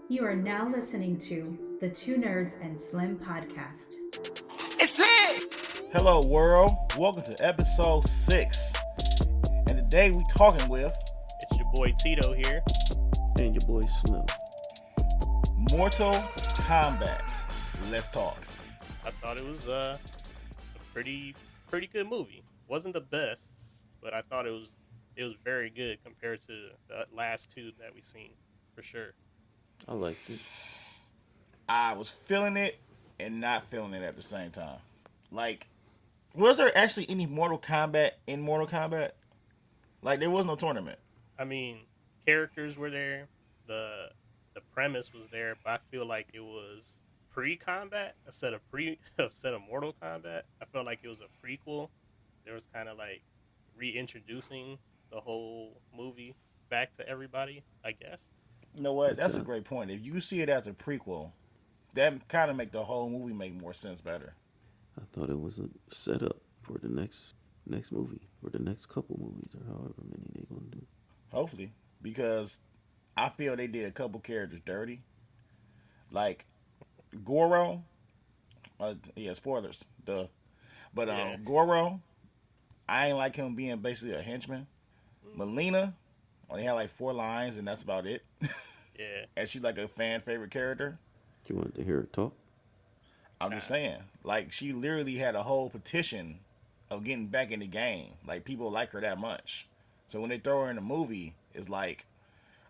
You are now listening to the Two Nerds and Slim podcast. It's lit! Hello, world. Welcome to episode 6. And today we talking with It's your boy Tito here. And your boy Slim. Mortal Kombat. Let's talk. I thought it was a pretty good movie. Wasn't the best, but I thought it was very good compared to the last two that we seen for sure. I liked it. I was feeling it and not feeling it at the same time. Like, was there actually any Mortal Kombat in Mortal Kombat? Like, there was no tournament. I mean, characters were there, the premise was there, but I feel like it was pre-combat instead of Mortal Kombat. I felt like it was a prequel. There was kind of like reintroducing the whole movie back to everybody, I guess. You know what? That's a great point. If you see it as a prequel, that kind of make the whole movie make more sense better. I thought it was a setup for the next movie, or the next couple movies, or however many they gonna do. Hopefully, because I feel they did a couple characters dirty. Like Goro. Spoilers. Duh. But Yeah. Goro, I ain't like him being basically a henchman. Melina only had like 4 lines, and that's about it. Yeah. And she's like a fan favorite character. You wanted to hear her talk? I'm just saying, like she literally had a whole petition of getting back in the game. Like people like her that much. So when they throw her in the movie, it's like,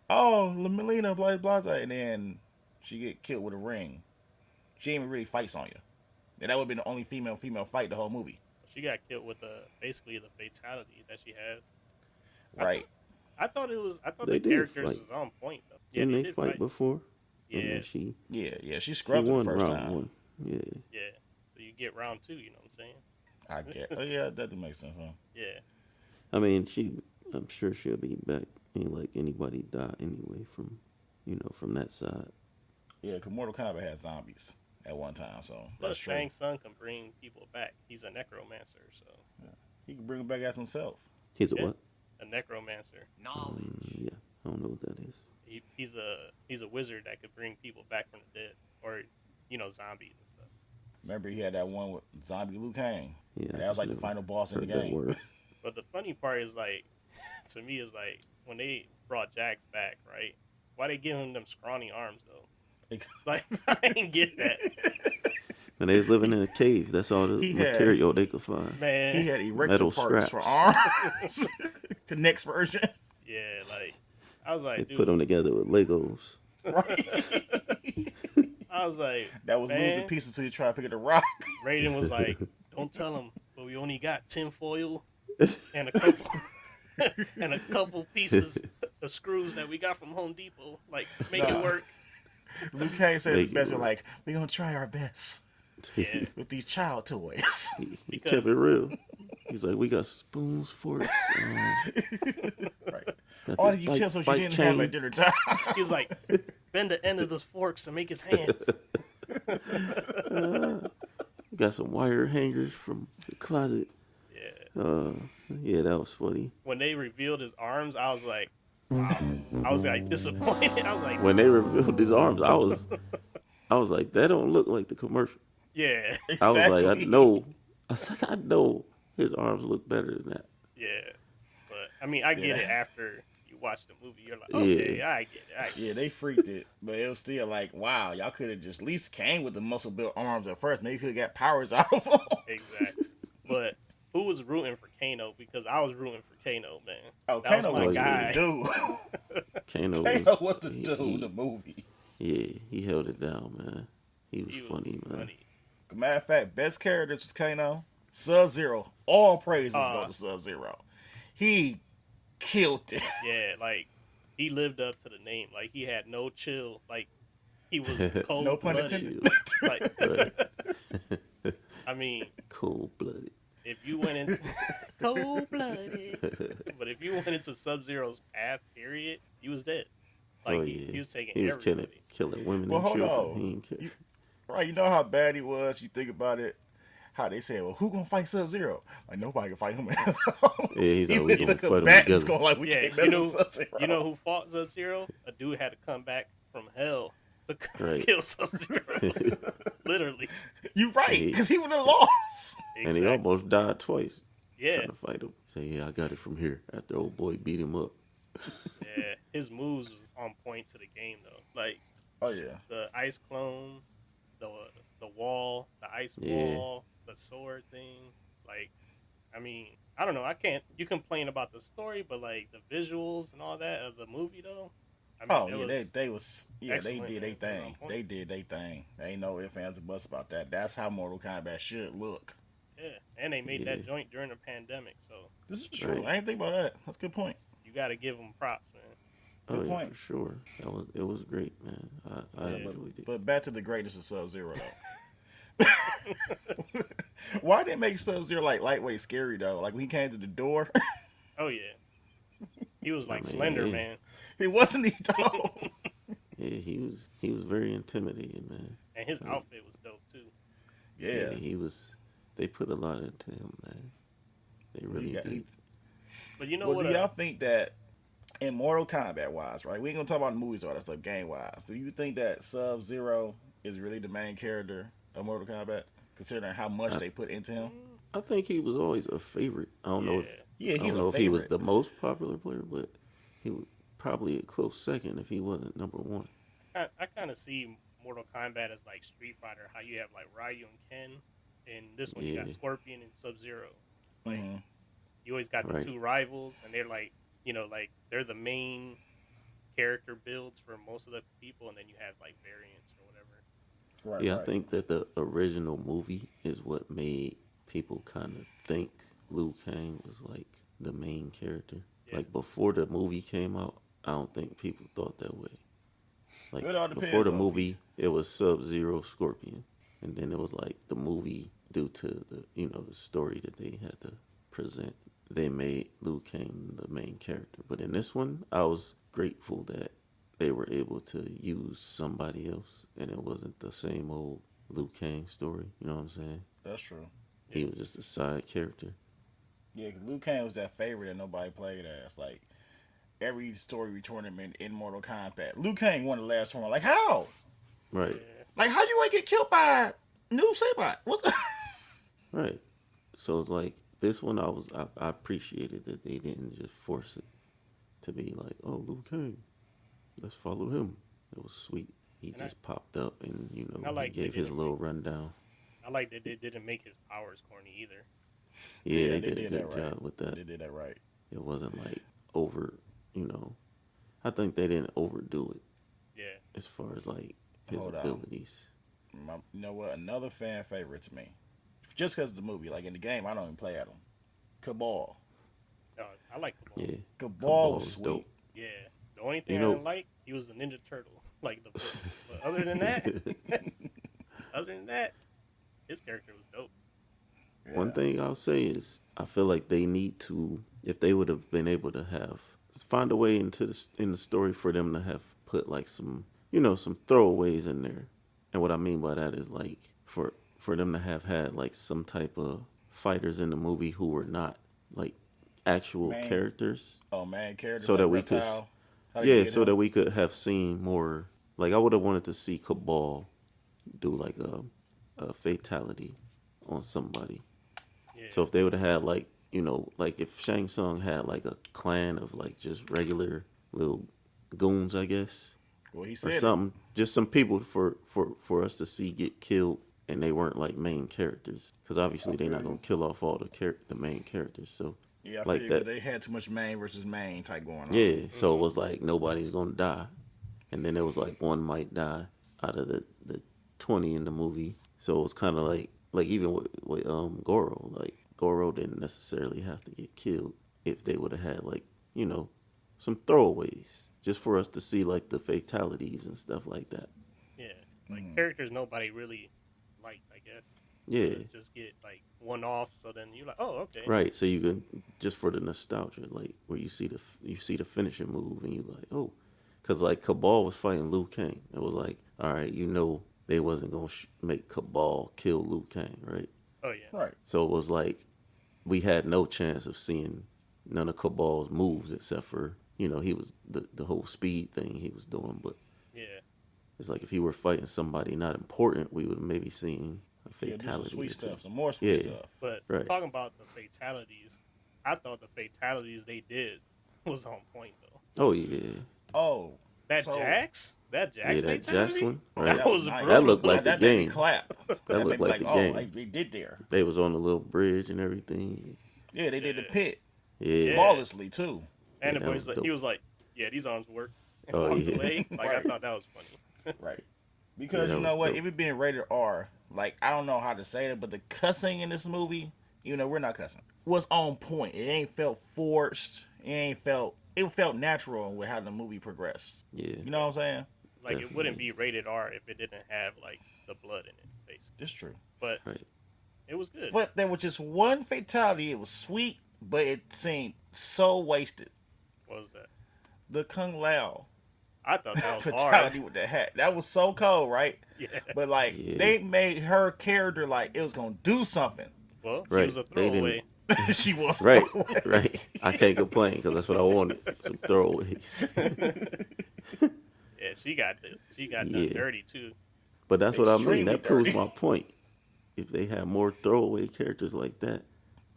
oh, Melina, blah blah blah, and then she get killed with a ring. She ain't even really fight Sonya. And that would have been the only female fight the whole movie. She got killed with basically the fatality that she has. Right. I thought They the did characters fight. was on point though. Yeah, Didn't they did fight before? Yeah. And then she Yeah, she she scrubbed it the won first round time. one. Yeah. Yeah. So you get round 2, you know what I'm saying? I get. Oh yeah, that does make sense, huh? Yeah. I mean, I'm sure she'll be back. Ain't like anybody die anyway from that side. Yeah, because Mortal Kombat had zombies at one time, so Plus, that's true. Shang Tsung can bring people back. He's a necromancer, so He can bring it back as himself. He's a Yeah. what? a necromancer. Yeah, I don't know what that is. He's a wizard that could bring people back from the dead, or zombies and stuff. Remember, he had that one with zombie Liu Kang. Yeah, And that was like the final boss in the heard that game. word. But the funny part is like, to me, is like when they brought Jax back, right? Why they give him them scrawny arms though? Like I didn't get that, And they was living in a cave. That's all the He had- material they could find. man. He had erector Metal parts scraps. for arms. The next version. Yeah, like I was like, They dude. put them together with Legos. Right. I was like, That was man. losing pieces until you try to pick up the rock. Raiden was like, "Don't tell him, but we only got tinfoil and a couple and a couple pieces of screws that we got from Home Depot. Like, make it work." Liu Kang said the Make it best. work. Like, we're going to try our best Yeah, with these child toys. He Because- kept it real. He's like, we got spoons, forks, Right. got All this the bike- utensils you bike didn't chain. have at dinner time. he was like, "Bend the end of those forks to make his hands." Got some wire hangers from the closet. Yeah. Yeah, that was funny. When they revealed his arms, I was like, "Wow!" I was like disappointed. I was like, When they revealed his arms, I was like, that don't look like the commercial. "Yeah, I was like, I Exactly. know. I was like, I know his arms look better than that. yeah." But I mean, I get Yeah. it after you watch the movie. You're like, "Okay, Yeah. I get it." I get it. Yeah, they freaked it, but it was still like, wow, y'all could have just at least came with the muscle built arms at first. Maybe you could have got powers out of them. Exactly. But who was rooting for Kano? Because I was rooting for Kano, man. Oh, That was Kano my was guy. the dude. Kano Kano was the he- dude in he- the movie. Yeah, he held it down, man. He was He was funny, man. funny. Matter of fact, best character was Kano. Sub-Zero. All praises go to Sub-Zero. He killed it. Yeah, like he lived up to the name. Like he had no chill. Like he was cold No pun blooded. intended. Like Right. I mean, Cold blooded. if you went in cold blooded, but if you went into Sub-Zero's path, period, he was dead. Like Oh, he yeah. was taking He was everybody. killing women Well, and hold children. on. He didn't care. Right, you know how bad he was? You think about it. How they said, well, who gonna fight Sub-Zero? Like, nobody can fight him. Yeah, he's He like, we really gonna took a fight 'em bat and together. going like, we Yeah, can't mess with Sub-Zero. you know who fought Sub-Zero? A dude had to come back from hell to Right. kill Sub-Zero. Literally. You right, He- because he would have lost. And he almost died twice Yeah, trying to fight him. Say, yeah, I got it from here after old boy beat him up. yeah. His moves was on point to the game though. Like Oh yeah. the ice clone, the wall, the ice Yeah. wall, the sword thing. Like, I mean, I don't know. I can't. You complain about the story, but like the visuals and all that of the movie though. I mean, Oh it yeah, was they was they excellent, did man. their It was on thing. point. They did their thing. There ain't no ifs, ands, or buts about that. That's how Mortal Kombat should look. Yeah, and they made Yeah. that joint during the pandemic, so This is true. Right. I ain't think about that. That's a good point. you got to give them props, man. Oh, Good yeah, point. for sure. It was great, man. I Yeah. enjoyed it. But back to the greatness of Sub-Zero though. Why did it make Sub-Zero like lightweight scary though? Like when he came to the door, Oh yeah, he was like mean, Slender yeah. Man, he wasn't he though. Yeah, he was very intimidating, man. and his outfit was dope too. Yeah. They put a lot into him, man. They really got- did. But you know Well, what? do y'all think that in Mortal Kombat wise, right? We ain't gonna talk about the movies or that stuff game wise. Do you think that Sub-Zero is really the main character of Mortal Kombat, considering how much they put into him? I think he was always a favorite. I don't know Yeah, I he's don't a know if he was favorite. the most popular player, but he was probably a close second if he wasn't number one. I kind of see Mortal Kombat as like Street Fighter, how you have like Ryu and Ken, and this one you got Yeah. Scorpion and Sub-Zero. Like Mhm. you always got the Right. two rivals, and they're like, like they're the main character builds for most of the people, and then you have like variants or whatever. Right. Yeah, right. I think that the original movie is what made people kind of think Liu Kang was like the main character. Yeah. Like before the movie came out, I don't think people thought that way. Like It all depends before the on- movie, it was Sub-Zero, Scorpion, and then it was like the movie due to the the story that they had to present. They made Liu Kang the main character, but in this one, I was grateful that they were able to use somebody else, and it wasn't the same old Liu Kang story. You know what I'm saying? That's true. He was just a side character. Yeah, because Liu Kang was that favorite that nobody played as. Like every story tournament in Mortal Kombat, Liu Kang won the last tournament. Like how? Right, Like how you ain't get killed by New Sabot? What? The... right. So it's like this one, I appreciated that they didn't just force it to be like, oh, Liu Kang, let's follow him. It was sweet. He And just popped up and I like he gave they his didn't little rundown. I like that they didn't make his powers corny either. Yeah, they did a good that right. job with that. They did that right. It wasn't like over, I think they didn't overdo it Yeah, as far as like his Hold on. abilities. You know what? Another fan favorite to me, just because of the movie. Like in the game, I don't even play at them. Cabal. I like Kabal. Yeah, Cabal was was sweet. dope. Yeah, the only thing You I know- didn't like, he was the Ninja Turtle, like the books. But other than that, his character was dope. One thing I'll say is I feel like they need to, if they would have been able to have, find a way in the story for them to have put like some, some throwaways in there. And what I mean by that is like for them to have had like some type of fighters in the movie who were not like actual Main characters. Oh man, character. So like that we could, Reptile. How they yeah, did so him. that we could have seen more. Like I would have wanted to see Cabal do like a fatality on somebody. Yeah, So if they would have had like like if Shang Tsung had like a clan of like just regular little goons, I guess, Well, he or said it. something, just some people for us to see get killed, and they weren't like main characters, because obviously they're not gonna kill off all the main characters. So Yeah, I like figured that. they had too much main versus main type going on. Yeah, so it was like nobody's gonna die, and then it was like one might die out of the 20 in the movie. So it was kind of like even with Goro, like Goro didn't necessarily have to get killed if they would have had like some throwaways just for us to see like the fatalities and stuff like that. yeah, like characters nobody really liked, I guess. Yeah, Just get like one off, so then you're like, oh, okay. right. So you can just for the nostalgia, like where you see the finishing move and you like, oh, because like Cabal was fighting Liu Kang. It was like, all right, they wasn't gonna make Cabal kill Liu Kang, right? Oh yeah, Right. So it was like we had no chance of seeing none of Cabal's moves except for he was the whole speed thing he was doing, but yeah. It's like if he were fighting somebody not important, we would maybe seen a Yeah, do some fatality. sweet or two. stuff, some more sweet Yeah. stuff. But Right. talking about the fatalities, I thought the fatalities they did was on point though. Oh yeah, Oh, That so, Jax yeah, that fatality, Jax one. Right. that was nice. brutal. That looked like the that made me game. clap. That looked made me like the game. like they did there. They was on a little bridge and everything. Yeah, they did the pit Yeah. flawlessly too. And Yeah, the that boys, was he dope. was like, "Yeah, these arms work." And Oh, walked yeah. away. Like I Right. thought that was funny. Right. Because Yeah, you that know was what, dope. if it being rated R, like I don't know how to say it, but the cussing in this movie, you know, we're not cussing, was on point. It ain't felt forced. It felt natural with how the movie progressed. Yeah. You know what I'm saying? Like it wouldn't be rated R if it didn't have like the blood in it, basically. It's true. But Right. it was good. But there was just one fatality. It was sweet, but it seemed so wasted. What was that? The Kung Lao I thought that was fatality hard. with the hat. That was so cold, right? Yeah. But like Yeah. they made her character like it was gonna do something. Well, Right. she was a They didn't- throwaway. She was Right. Right. I can't complain because that's what I wanted. Some throwaways. Yeah, she got done Yeah. dirty too. But that's what I mean. Extremely That proves dirty. my point. If they had more throwaway characters like that,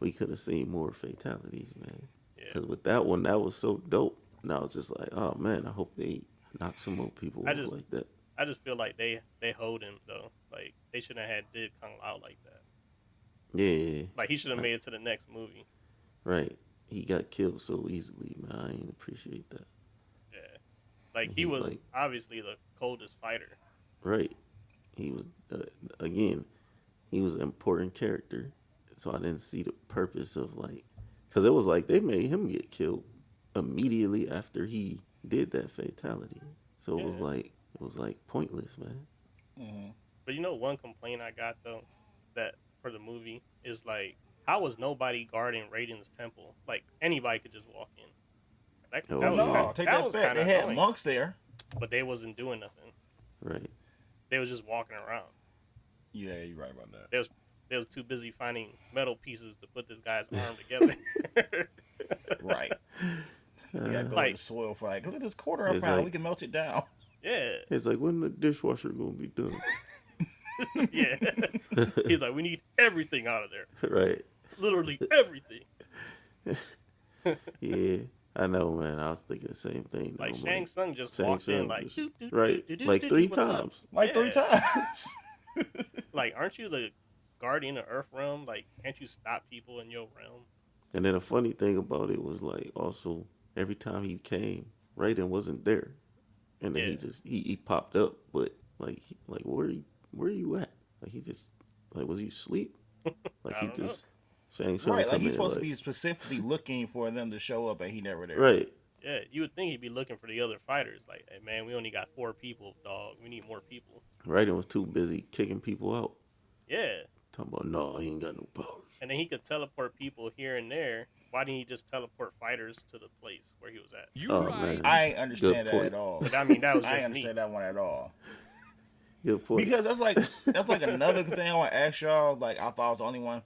we could have seen more fatalities, man. Yeah. Because with that one, that was so dope. And I was just like, oh man, I hope they knock some more people I off just- like that. I just feel like they hold him though. Like they shouldn't have had did Kung Lao like that. Yeah, Like he should have made it to the next movie. right. He got killed so easily, man. I ain't appreciate that. Yeah. Like he He's was like- obviously the coldest fighter. Right. He was, again, he was an important character. So I didn't see the purpose of like, because it was like they made him get killed immediately after he did that fatality. So it was like pointless, man. But you know one complaint I got though that for the movie is like how was nobody guarding Raiden's temple? Like anybody could just walk in. Oh, That was no, kinda- take that that was back. kinda They had annoying. monks there. But they wasn't doing nothing. Right. They was just walking around. Yeah, you're right about that. They was too busy finding metal pieces to put this guy's arm together. Right. You gotta go Like- to the soil for like, look at this quarter I It's found. like- We can melt it down. Yeah. It's like, when the dishwasher gonna be done? Yeah. He's like, we need everything out of there. Right. Literally everything. Yeah. I know, man. I was thinking the same thing. Like though, Shang man. Tsung just Shang walked in Tsung like, just- "Doo, doo, right. doo, doo, Like doo, 3 what's up?" times. Like 3 Yeah. times. Like, aren't you the guardian of Earth realm? Like, can't you stop people in your realm? And then a funny thing about it was like also every time he came, Raiden wasn't there, and then Yeah. he just he popped up, but like where you at? Like he just like was you asleep? Like I he don't know. just saying something. Right, like come he's in, supposed to like- be specifically looking for them to show up, and he never there. right. Yeah, you would think he'd be looking for the other fighters. Like, hey, man, we only got 4 people, dog. We need more people. Raiden was too busy kicking people out. Yeah. Talking about no, he ain't got no powers. And then he could teleport people here and there. Why didn't he just teleport fighters to the place where he was at? Oh man, I ain't understand Good that point. at all. But I mean, that was I ain't just me. understand that one at all. good point. Because that's like another thing I want to ask y'all. Like I thought I was the only one.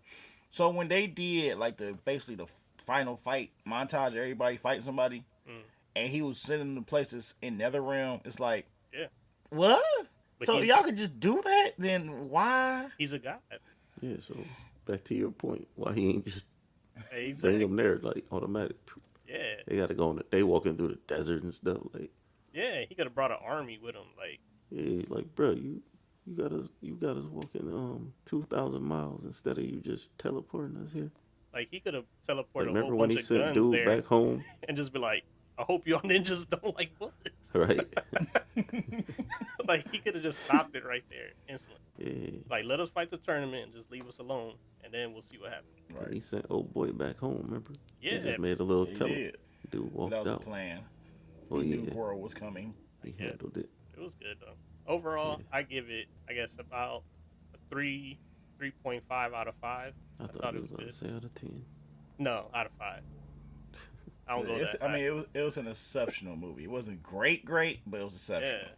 So when they did like basically the final fight montage, everybody fighting somebody, and he was sending the places in NetherRealm, it's like, Yeah. what? But So he's- y'all could just do that? Then why? He's a god. Yeah. So back to your point, why he ain't just bring Exactly. them there like automatic? Yeah. They gotta go they walking through the desert and stuff like. Yeah, he could have brought an army with him. Like, Yeah, like bro, you got us walking 2,000 miles instead of you just teleporting us here. he could have Like, teleported a remember whole when bunch he of sent guns dude there back home, and just be like, I hope y'all ninjas don't like bullets. right? Like, he could have just stopped it right there instantly. Yeah, Like, let us fight the tournament and just leave us alone, and then we'll see what happens. he sent old boy back home. Remember? Yeah. He just made a little He tele. did. Dude walked That was a out. plan. Well, He yeah, knew Goro was coming. he Yeah. handled it. It was good, though. Overall, I give it, I guess, about a 3.5 out of 5. I thought it was gonna say out of 10. No, out of 5. I don't go It's- that I mean, high. it was an exceptional movie. It wasn't great, but it was exceptional. Yeah.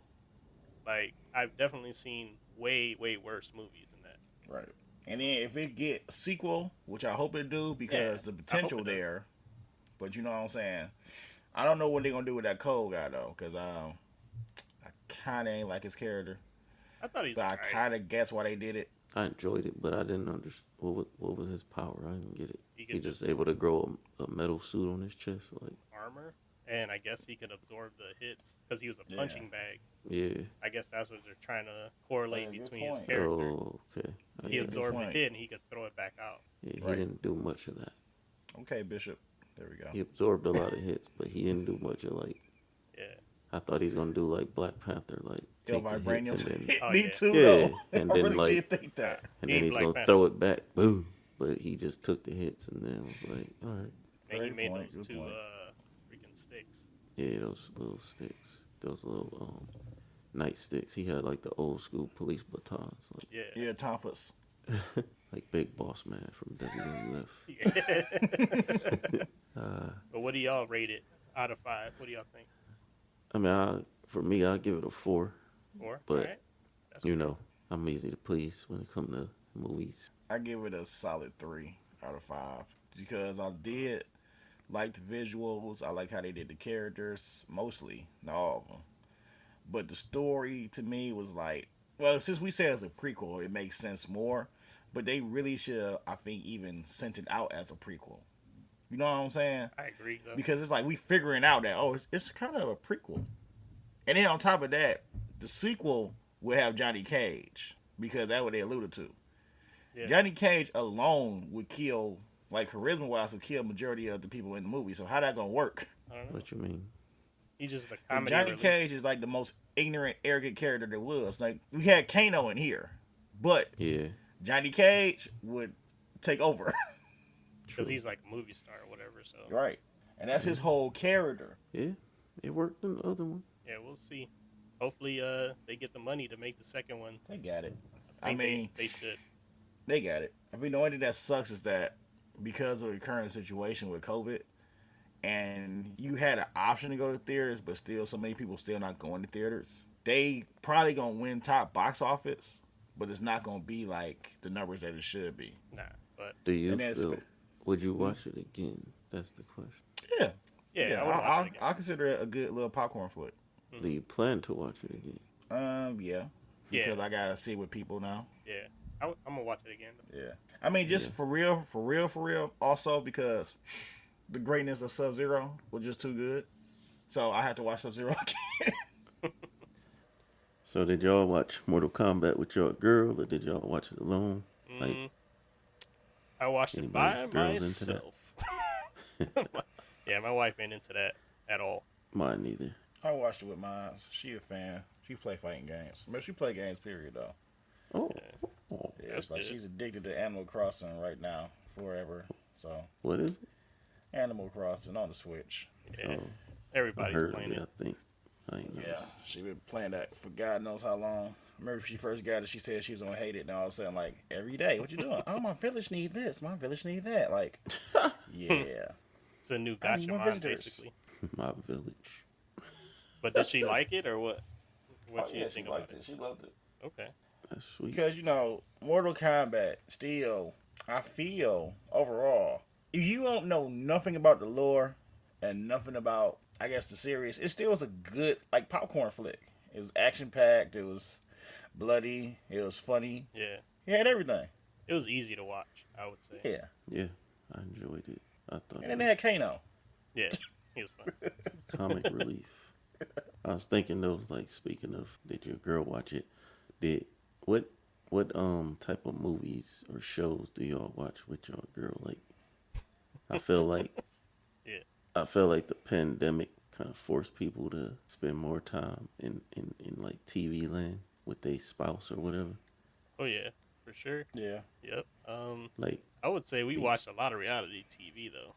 Like, I've definitely seen way, way worse movies than that. Right. And then if it get a sequel, which I hope it do, because the I hope potential it does. there. But you know what I'm saying? I don't know what they're gonna do with that Cole guy though, because I kind of ain't like his character, I thought he's but I alright. kind of guess why they did it. I enjoyed it, but I didn't understand what was his power. I didn't get it. He He could just just- able to grow a metal suit on his chest. Like, armor, and I guess he could absorb the hits because he was a punching bag. yeah. I guess that's what they're trying to correlate Good between his point. character. Oh, okay. He Yeah, absorbed a point. hit and he could throw it back out. yeah, he Right. didn't do much of that. Okay, Bishop. There we go. He absorbed a lot of hits, but he didn't do much of like. Yeah. I thought he was gonna do like Black Panther, like Yo, take the hits vibranium. and then Oh, Me yeah. too. Yeah, though. and I then, really like- did think that. and He then ain't he's Black gonna Panther. throw it back, boom. But he just took the hits and then was like, all right, And he Great made point, those good two point. freaking sticks. yeah, those little sticks, those little nightsticks. He had like the old school police batons, like Yeah. Yeah, Tonfus. like Big Boss Man from WWF. But what do y'all rate it out of 5? What do y'all think? I mean, for me, I'll give it a 4. 4? But- Alright. You know, I'm easy to please when it comes to movies. I give it a solid 3 out of 5 because I did like the visuals. I like how they did the characters, mostly, not all of them. But the story to me was like, well, since we say it's a prequel, it makes sense more. But they really should, I think, even sent it out as a prequel. You know what I'm saying? I agree, though. Because it's like we figuring out that it's kind of a prequel, and then on top of that, the sequel will have Johnny Cage because that's what they alluded to. Yeah. Johnny Cage alone would kill, like charisma wise, would kill majority of the people in the movie. So how that gonna work? I don't know. What you mean? He's just the And comedy Johnny relief. Cage is like the most ignorant, arrogant character there was. Like we had Kano in here, but Yeah, Johnny Cage would take over. Because he's like a movie star or whatever. So Right, and that's his whole character. yeah, it worked in the other one. yeah, we'll see. Hopefully, they get the money to make the second one. They got it. I I think mean, they should. they got it. I mean, the only thing that sucks is that because of the current situation with COVID, and you had an option to go to theaters, but still, so many people still not going to theaters. They probably gonna win top box office, but it's not gonna be like the numbers that it should be. Nah, but Do you And that's- feel? Would you watch it again? That's the question. Yeah, yeah, I would watch it again. I consider it a good little popcorn flick. Do you plan to watch it again? Yeah, Yeah. because I gotta see with people now. Yeah, I'm gonna watch it again. Yeah, I mean, just for real. Also, because the greatness of Sub-Zero was just too good, so I had to watch Sub-Zero again. So did y'all watch Mortal Kombat with your girl, or did y'all watch it alone? Like, I watched it Anybody's by girls into that? myself. Yeah, my wife ain't into that at all. mine neither. I watched it with mine. She a fan. She play fighting games. I mean, she play games. Period, though. Oh, Yeah, That's it's like good. she's addicted to Animal Crossing right now, forever. So what is it? Animal Crossing on the Switch. Yeah, Oh, I everybody's heard of playing it. it. I think. I ain't know. Yeah, she been playing that for God knows how long. Remember, if she first got it, she said she was gonna hate it. Now all of a sudden, like every day, what you doing? Oh, my village need this. My village need that. Like, yeah. It's a new I need gotcha more mod, visitors. basically. My village. But did she like it or what? What Oh, you yeah, she think liked about it. She loved it. Okay. That's sweet. Because, Mortal Kombat, still, I feel, overall, if you don't know nothing about the lore and nothing about, I guess, the series, it still was a good, like, popcorn flick. It was action-packed. It was bloody. It was funny. Yeah, It had everything. it was easy to watch. I would say. Yeah. Yeah, I enjoyed it. I thought And it then they was had Kano. Yeah, he was fun. comic relief. I was thinking though, like speaking of, did your girl watch it? Did what type of movies or shows do y'all watch with your girl? Like, I feel like Yeah. I feel like the pandemic kind of forced people to spend more time in like TV land with their spouse or whatever. Oh yeah, for sure. Yeah. Yep. Like, I would say we watched a lot of reality TV though.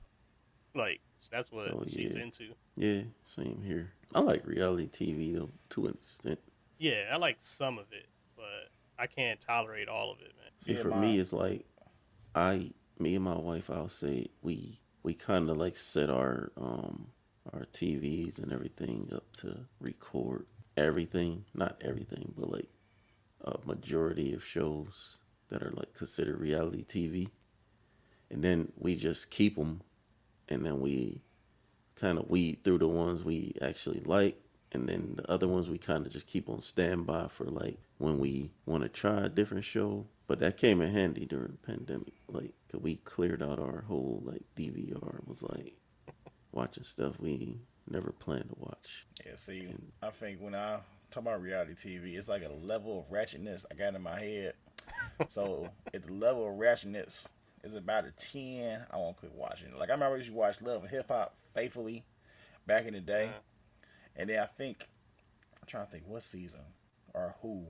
Like that's what Oh, she's yeah. into. yeah, same here. I like reality TV though, to an extent. Yeah, I like some of it, but I can't tolerate all of it, man. See, Yeah, for mine. me, it's like me and my wife, I'll say we kind of like set our TVs and everything up to record everything, not everything, but like a majority of shows that are like considered reality TV, and then we just keep them, and then we kind of weed through the ones we actually like, And then the other ones we kind of just keep on standby for like when we want to try a different show. But that came in handy during the pandemic. Like, 'cause we cleared out our whole like DVR. It was like watching stuff we never planned to watch. Yeah, see, I think when I talk about reality TV, it's like a level of ratchetness I got in my head. So if the level of ratchetness is about a 10, I won't quit watching it. Like, I remember I used to watch Love and Hip Hop faithfully back in the day. And then I'm trying to think what season or who.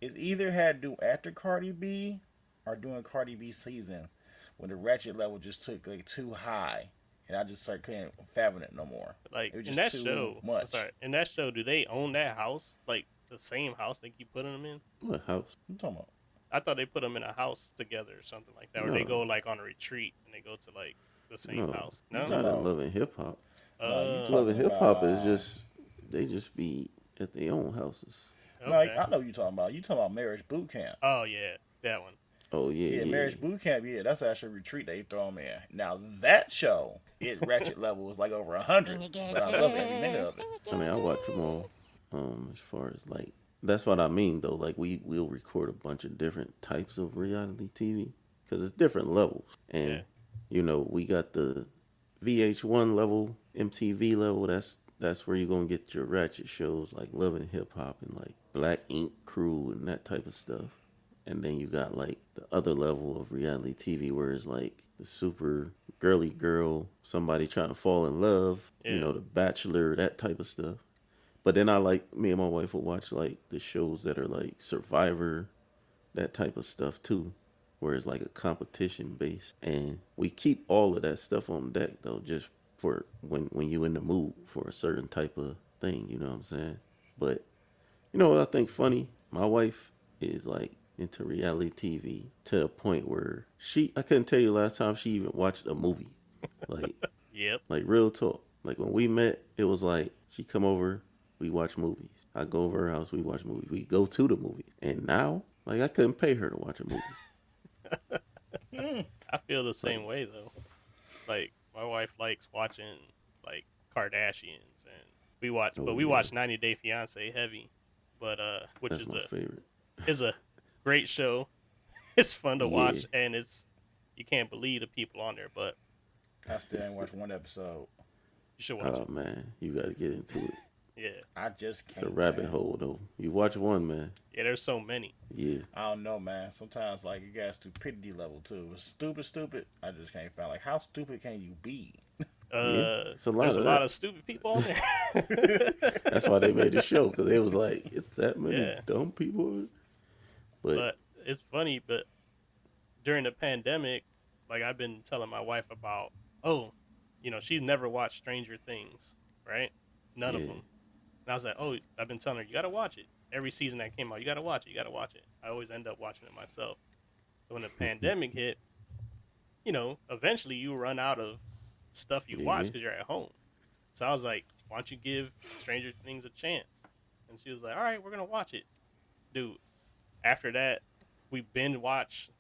It either had to do after Cardi B or during Cardi B season when the ratchet level just took like too high. And I just couldn't fathom it no more. Like, it was in just that too show, much. in that show, do they own that house? Like, the same house they keep putting them in? What house? What you talking about? I thought they put them in a house together or something like that. Or they go, like, on a retreat and they go to, like, the same house. No? Not in Love and Hip Hop. No, Love and Hip Hop is just, they just be at their own houses. Okay. No, I know what you're talking about. You talking about Marriage Boot Camp. Oh, yeah, that one. Oh, yeah. Marriage Boot Camp, that's actually a retreat they throw them in. Now, that show, ratchet level was like over 100. But I love every minute of it. I mean, I watch them all. As far as like, that's what I mean though. Like, we'll record a bunch of different types of reality TV because it's different levels. And, you know, we got the VH1 level, MTV level. That's where you're going to get your ratchet shows like Love and Hip Hop and like Black Ink Crew and that type of stuff. And then you got like the other level of reality TV where it's like the super girly girl, somebody trying to fall in love, you know, The Bachelor, that type of stuff. But then me and my wife will watch like the shows that are like Survivor, that type of stuff too, where it's like a competition based. And we keep all of that stuff on deck though, just for when you in the mood for a certain type of thing, you know what I'm saying? But you know what I think funny? My wife is like into reality TV to the point where I couldn't tell you last time she even watched a movie. Like, like real talk. Like when we met, it was like she come over, we watch movies. I go over her house, we watch movies. We go to the movie. And now, like I couldn't pay her to watch a movie. I feel the same way though. Like my wife likes watching like Kardashians and we watch 90 Day Fiance heavy. But which That's is my favorite. Is a great show. It's fun to watch and you can't believe the people on there, but I still ain't watched one episode. You should watch it. Oh man, you gotta get into it. Yeah. I just can't. It's a rabbit hole though. You watch one, man. Yeah, there's so many. Yeah. I don't know, man. Sometimes like you got stupidity level too. It's stupid. I just can't find like how stupid can you be? It's a There's a lot of stupid people on there. That's why they made the show because it was like it's that many dumb people. But it's funny. But during the pandemic, like I've been telling my wife about, she's never watched Stranger Things, right? None of them. And I was like, I've been telling her, you got to watch it. Every season that came out, you got to watch it. You got to watch it. I always end up watching it myself. So when the pandemic hit, eventually you run out of stuff you watch because you're at home. So I was like, why don't you give Stranger Things a chance? And she was like, all right, we're going to watch it. Dude, after that, we binge watched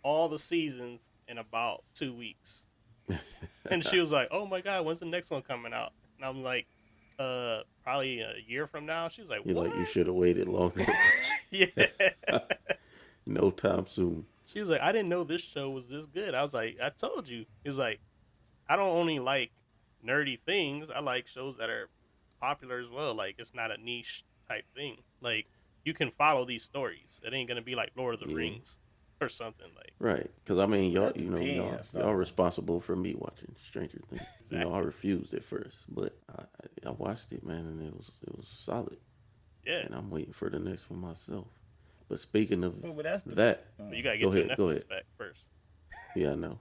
all the seasons in about 2 weeks. And she was like, oh my God, when's the next one coming out? And I'm like, probably a year from now. She was like, what? You should have waited longer. Yeah. No time soon. She was like, I didn't know this show was this good. I was like, I told you. He was like, I don't only like nerdy things. I like shows that are popular as well. Like, it's not a niche type thing. Like, you can follow these stories. It ain't going to be like Lord of the Rings or something like. Right. Because, I mean, y'all responsible for me watching Stranger Things. Exactly. I refused at first, but I watched it, man, and it was solid. Yeah. And I'm waiting for the next one myself. But speaking of But that, but you got to get your Netflix back first. Yeah, I know.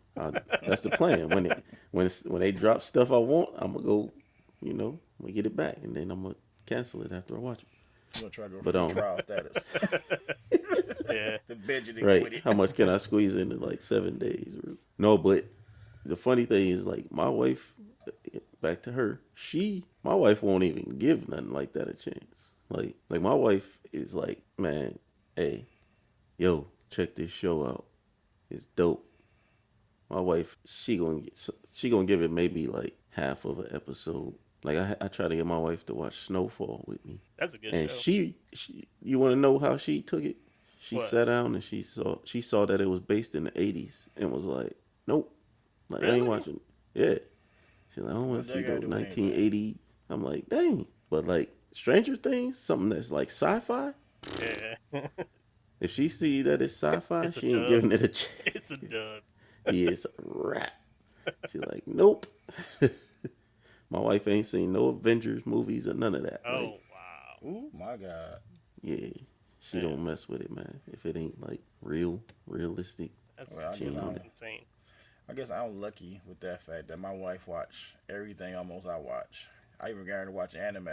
That's the plan. When they drop stuff I want, I'm gonna go. I'm gonna get it back, and then I'm gonna cancel it after I watch it. I'm gonna try to go for trial status. Yeah. The bench and Right? quit it. How much can I squeeze into like 7 days? No, but the funny thing is, like my wife, back to her. My wife won't even give nothing like that a chance. Like my wife is like, man, hey, yo, check this show out. It's dope. My wife, she gonna give it maybe like half of an episode, Like I try to get my wife to watch Snowfall with me, That's a good and show. she you want to know how she took it? She What? sat down and she saw that it was based in the 80s and was like, nope, like I Really? ain't watching. Yeah, she's like, I don't want What to they see gotta no do with anything? 1980. I'm like, dang, but like Stranger Things, something that's like sci-fi. Yeah. If she see that it's sci-fi, It's a she ain't dub. giving it a chance. It's a dub. Yeah, it's a wrap. She's like, nope. My wife ain't seen no Avengers movies or none of that. Oh Like, wow. Ooh, my God. yeah, she Man. don't mess with it, man. If it ain't like realistic. That's Well, She ain't on it. insane. I guess I'm lucky with that fact that my wife watch everything almost I watch. I even got her to watch anime,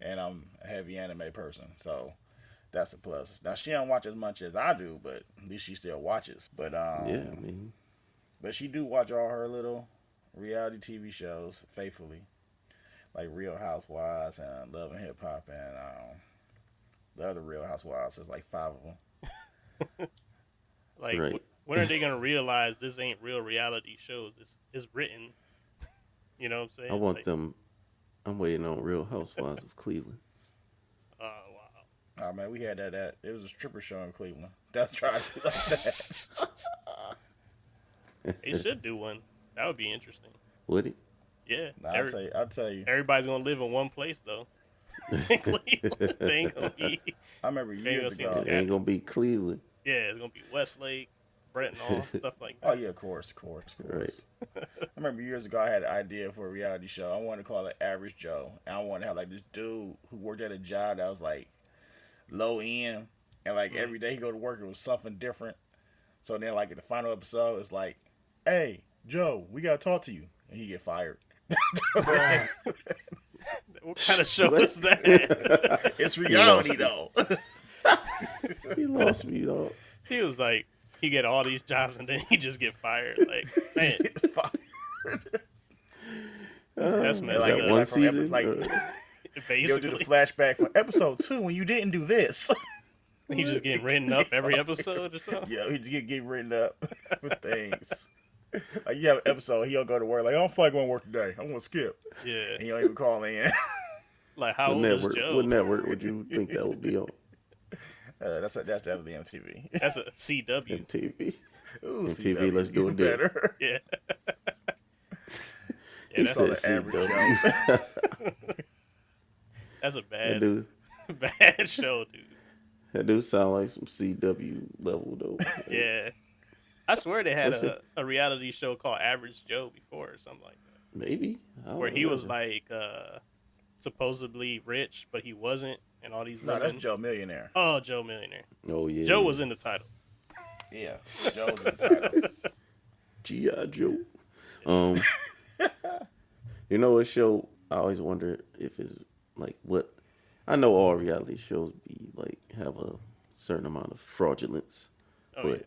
and I'm a heavy anime person, so that's a plus. Now she don't watch as much as I do, but at least she still watches. But Yeah, I mean, but she do watch all her little reality TV shows faithfully, like Real Housewives and Love and Hip Hop, and the other Real Housewives. There's like 5 of them. Like, Right. when are they gonna realize this ain't real reality shows? It's written. You know what I'm saying? I want Like, them. I'm waiting on Real Housewives of Cleveland. oh wow. Oh man, we had that. It was a stripper show in Cleveland. That's trying to be like that. They should do one. That would be interesting. Would it? Yeah. Nah, I'll tell you. Everybody's gonna live in one place though. Cleveland. They ain't gonna be. I remember ain't years gonna ago. seem It ain't gonna be Cleveland. Yeah, it's gonna be Westlake, Brenton, stuff like Oh that. yeah, of course. Right. I remember years ago I had an idea for a reality show. I wanted to call it Average Joe, and I wanted to have like this dude who worked at a job that was like low end, and like every day he go to work it was something different. So then like in the final episode it's like, "Hey Joe, we gotta talk to you," and he get fired. What kind of show is that? It's reality though. He lost me, dog. He was like, he get all these jobs and then he just get fired. Like, man, that's messed like, that up. one from season. like- You'll do the Basically, flashback from episode 2 when you didn't do this. he just getting written up every episode or something. Yeah, he just get written up for things. Like you have an episode, he'll go to work like, I don't feel like going to work today. I'm going to skip. Yeah, And he don't even call in. like how What old is network? Joe? What network would you think that would be on? That's definitely MTV. That's a CW. MTV. Ooh, MTV, CW, let's do a even deal. better. Yeah. He Yeah, Saw that's, said the average CW. Joe. that's a That bad, dude, bad show, dude. that dude sound like some CW level though. Yeah. I swear they had What's a reality show called Average Joe before or something like that. Maybe. I don't Where he was remember. like supposedly rich, but he wasn't, and all these No, women. that's Joe Millionaire. Oh, Joe Millionaire. Oh yeah. Joe was in the title. Yeah, Joe's in the title. G.I. Joe. You know what show? I always wonder if it's like what. I know all reality shows be like have a certain amount of fraudulence, Oh, but yeah.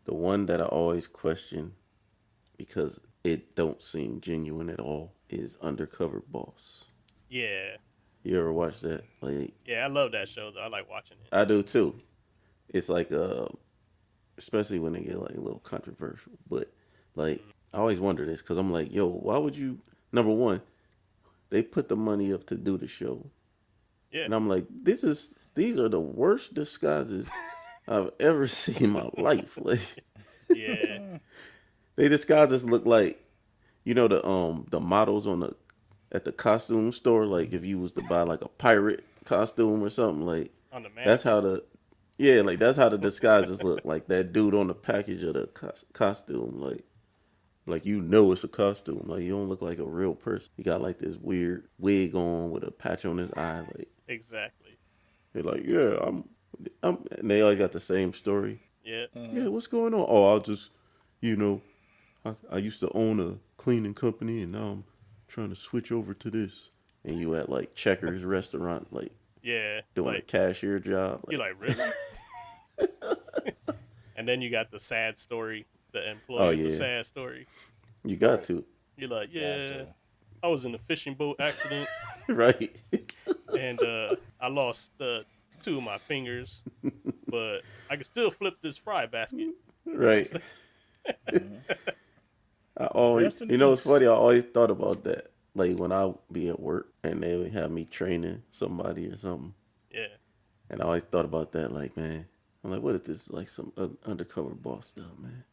the one that I always question because it don't seem genuine at all is Undercover Boss. Yeah. You ever watch that? Like Yeah, I love that show, though. I like watching it. I do too. It's like especially when they get like a little controversial. But like I always wonder this because I'm like, yo, why would you? Number one, they put the money up to do the show, Yeah. and I'm like, these are the worst disguises I've ever seen in my life. Like Yeah. they disguises look like, you know, the models on at the costume store. Like if you was to buy like a pirate costume or something, like On the man. that's how that's how the disguises look. Like that dude on the package of the costume, like you know it's a costume. Like you don't look like a real person. He got like this weird wig on with a patch on his eye. Like Exactly. they're like, yeah, I'm, and they always got the same story. Yeah. Yeah, what's going on? Oh, I'll just, you know, I used to own a cleaning company and now I'm trying to switch over to this. And you at like Checkers restaurant, like Yeah. doing a Like, cashier job. you're like, really? And then you got the sad story, the employee of the yeah. sad story. You got to, You're like, yeah, Gotcha. I was in a fishing boat accident right? and I lost 2 of my fingers, but I can still flip this fry basket. Right. I always, Best in you know, it's peace. funny. I always thought about that. like when I be at work and they would have me training somebody or something, Yeah. and I always thought about that. Like, man, I'm like, what if this is like some undercover boss stuff, man?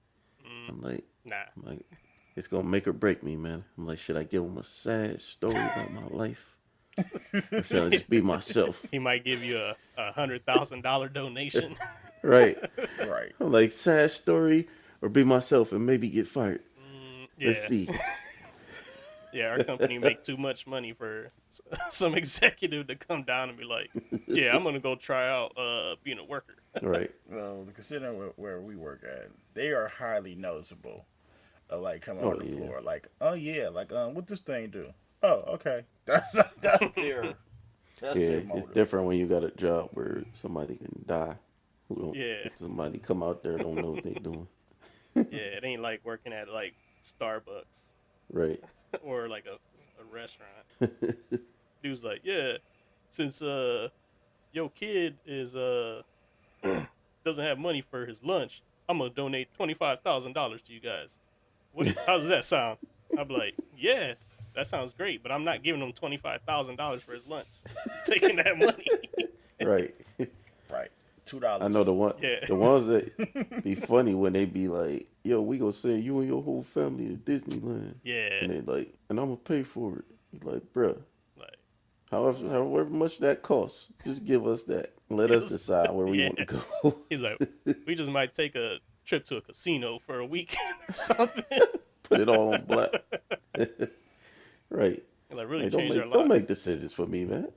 Mm, I'm like, nah. I'm like, it's gonna make or break me, man. I'm like, should I give them a sad story about my life, or should I just be myself? He might give you a $100,000 donation. Right. Right. I'm like, sad story or be myself and maybe get fired. Let's Yeah. see. Yeah, our company make too much money for some executive to come down and be like, "Yeah, I'm gonna go try out being a worker." Right. Well, considering where we work at, they are highly noticeable. Like coming Oh, on the yeah. floor, like, oh yeah, like what this thing do? Oh, okay. That's their. That's Yeah, their it's motive. different when you got a job where somebody can die. Who don't? Yeah. Somebody come out there don't know what they doing. Yeah, it ain't like working at like Starbucks Right. or like a restaurant. Dude's like, "Yeah, since your kid is doesn't have money for his lunch, I'm gonna donate $25,000 to you guys. How does that sound?" I'm like, "Yeah, that sounds great, but I'm not giving him $25,000 for his lunch. Taking that money." Right. Right. $2. I know the Yeah. ones that be funny when they be like, "Yo, we gonna send you and your whole family to Disneyland." Yeah. And they like, and I'm gonna pay for it. You're like, bruh, Like, however much that costs, just give us that. Let us decide where we Yeah. want to go. he's like, "We just might take a trip to a casino for a weekend or something." Put it all on black. Right. Like, really Hey, change our don't lives. make decisions for me, man.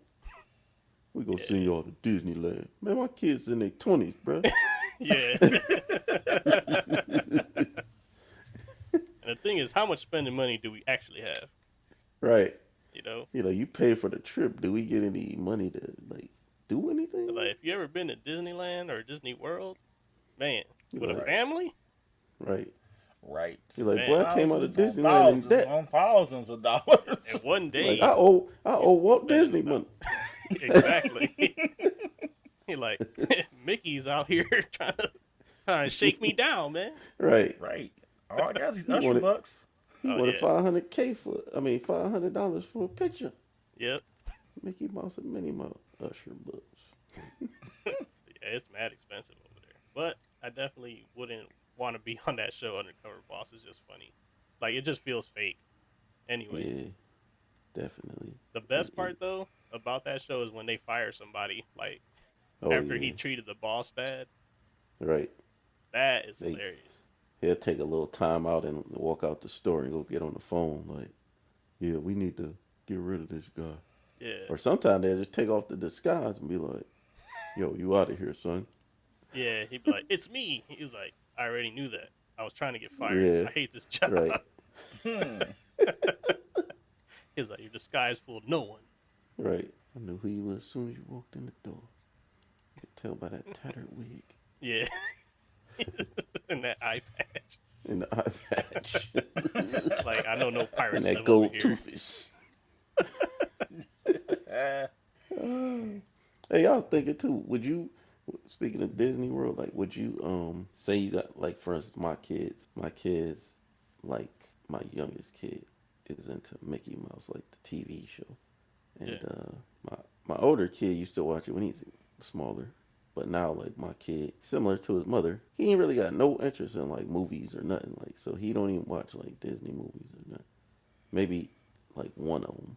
We gonna send y'all to Disneyland. Man, my kids in their 20s, bro. Yeah. And the thing is, how much spending money do we actually have? Right. You know, You pay for the trip. Do we get any money to like do anything? like if you ever been to Disneyland or Disney World, man, with a Right. family, Right. Right. You're like, Man. boy, I came out of Thousands on Disneyland in thousands debt. on thousands of dollars. and one day, Like I owe Walt spending Disney about- money. exactly. He like Mickey's out here trying to shake me down, man. Right. Right. All I got is these You Usher wanted- bucks. He Oh, wanted yeah. $500 for a picture. Yep. Mickey Mouse and Minnie Mouse Usher books. Yeah, it's mad expensive over there. But I definitely wouldn't want to be on that show. Undercover Boss is just funny. Like, it just feels fake. Anyway, Yeah, definitely. the best part though about that show is when they fire somebody. Like Oh, after yeah. he treated the boss bad. Right. That is They- hilarious. He'll take a little time out and walk out the store and go get on the phone. Like, yeah, we need to get rid of this guy. Yeah. Or sometimes they'll just take off the disguise and be like, yo, you out of here, son. Yeah, he'd be like, "It's me." He was like, "I already knew that. I was trying to get fired. Yeah. I hate this job." Right. He's like, "Your disguise fooled no one." Right. I knew who you was as soon as you walked in the door. You could tell by that tattered wig Yeah. And that eye patch. and the eye patch Like, I know no and pirates that live gold over here. toothus. Hey, I was thinking too, would you, speaking of Disney World, like, would you, say you got, like, for instance, my kids, like, my youngest kid is into Mickey Mouse, like the TV show. And, Yeah. my older kid used to watch it when he's smaller. But now, like, my kid, similar to his mother, he ain't really got no interest in, like, movies or nothing. Like, so he don't even watch, like, Disney movies or nothing. Maybe, like, one of them.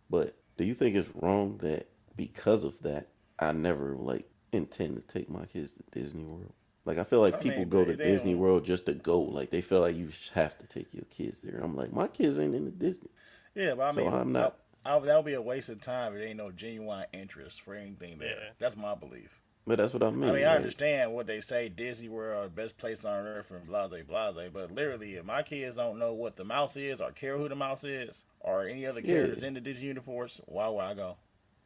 But do you think it's wrong that because of that, I never, like, intend to take my kids to Disney World? Like, I feel like I people mean, go to they Disney don't- World just to go. Like, they feel like you have to take your kids there. I'm like, my kids ain't into Disney. Yeah, but I So mean, I'm not- that would be a waste of time if there ain't no genuine interest for anything there. Yeah. That's my belief. But that's what I mean. I mean, I like, understand what they say, Disney World, best place on earth, and blase, blase. But literally, if my kids don't know what the mouse is, or care who the mouse is, or any other Yeah. characters in the Disney universe, why would I go?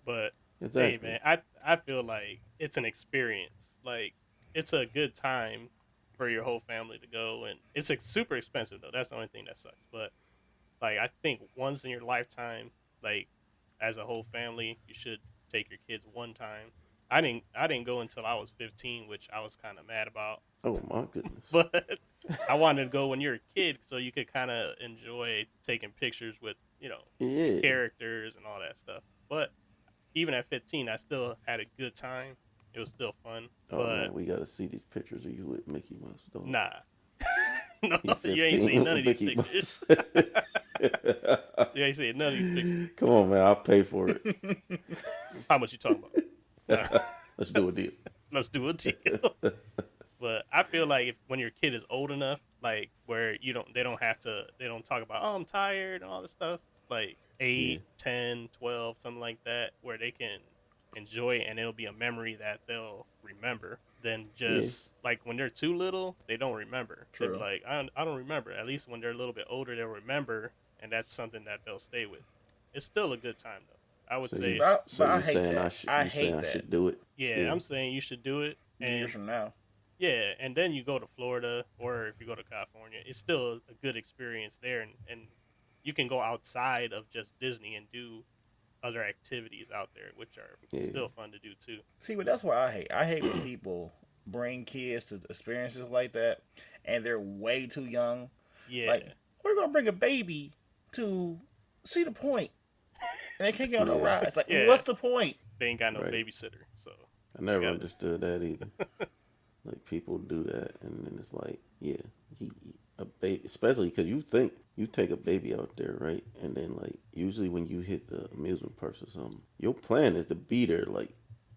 But Exactly. hey, man, I feel like it's an experience. Like, it's a good time for your whole family to go, and it's super expensive though. That's the only thing that sucks. But like, I think once in your lifetime, like as a whole family, you should take your kids one time. I didn't go until I was 15, which I was kind of mad about. Oh, my goodness. But I wanted to go when you're a kid so you could kind of enjoy taking pictures with, Yeah. characters and all that stuff. But even at 15, I still had a good time. It was still fun. Oh But man, we gotta see these pictures of you with Mickey Mouse, dog. nah, no, You you ain't 15 seen none of with these Mickey pictures. Mouse. You ain't seen none of these pictures. Come on, man, I'll pay for it. How much you talking about? Nah, Let's do a deal. let's do a deal. But I feel like if when your kid is old enough, like where they don't talk about, oh, I'm tired and all this stuff, like 8, 10, 12, something like that, where they can enjoy it and it'll be a memory that they'll remember. Then just like when they're too little, they don't remember. They'll be True. like, I don't remember. At least when they're a little bit older, they'll remember, and that's something that they'll stay with. It's still a good time though. I would So say, you, But so I you're hate saying that. I should do it? yeah, still? I'm saying you should do it. Years And from now. yeah, and then you go to Florida, or if you go to California, it's still a good experience there, and you can go outside of just Disney and do other activities out there, which are still fun to do too. See, but that's what I hate. I hate when people bring kids to experiences like that, and they're way too young. Yeah, Like, we're gonna bring a baby to see the point, and they can't get on no ride. It's like, Yeah. what's the point? they ain't got no Right. babysitter, so I never Yeah. understood that either. Like people do that, and then it's like, yeah, a baby, especially because you think you take a baby out there, right? And then like usually when you hit the amusement park or something, your plan is to be there like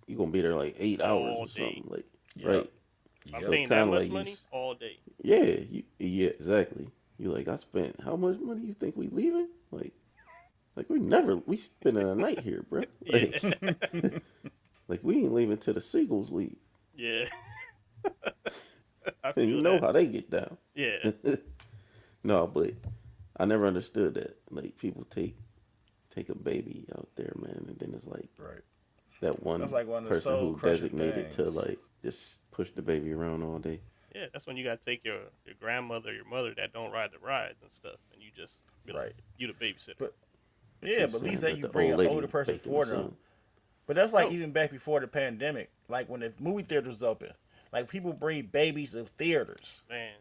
you're gonna be there like 8 hours All or day. something, like Yep. right? I'm Yep. paying kinda that much like you money all day. Yeah, yeah, exactly. You like I spent how much money you think we leaving? Like we spending a night here, bro. Like, like we ain't leaving till the seagulls leave. Yeah, I And you feel know that. how they get down. Yeah, No, but I never understood that. Like people take a baby out there, man, and then it's like Right. that one, That's like one of the person who soul-crushing designated to things. like just push the baby around all day. yeah. That's when you gotta take your grandmother, your mother that don't ride the rides and stuff, and you just be like, Right. you the babysitter. But yeah, but at least that Let you the bring old an lady older person bake in for the them. sun. But that's like No. even back before the pandemic, like when the movie theater was open, like people bring babies to theaters. Man,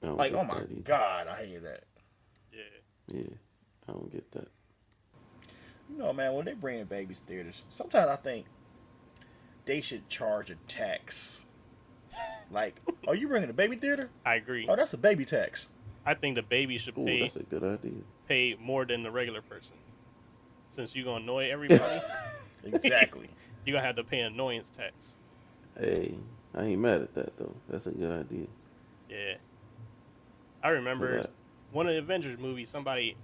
I don't Like, get oh my that either. god, I hate that. yeah. Yeah, I don't get that. You know, man, when they bring in babies to theaters, sometimes I think they should charge a tax. Like, oh, you bringing a baby theater? I agree. Oh, that's a baby tax. I think the baby should Ooh, pay that's a good idea. more than the regular person, since you're gonna annoy everybody. Exactly. You're gonna have to pay annoyance tax. Hey, I ain't mad at that though. That's a good idea. Yeah. I remember 'Cause one of the Avengers movies, somebody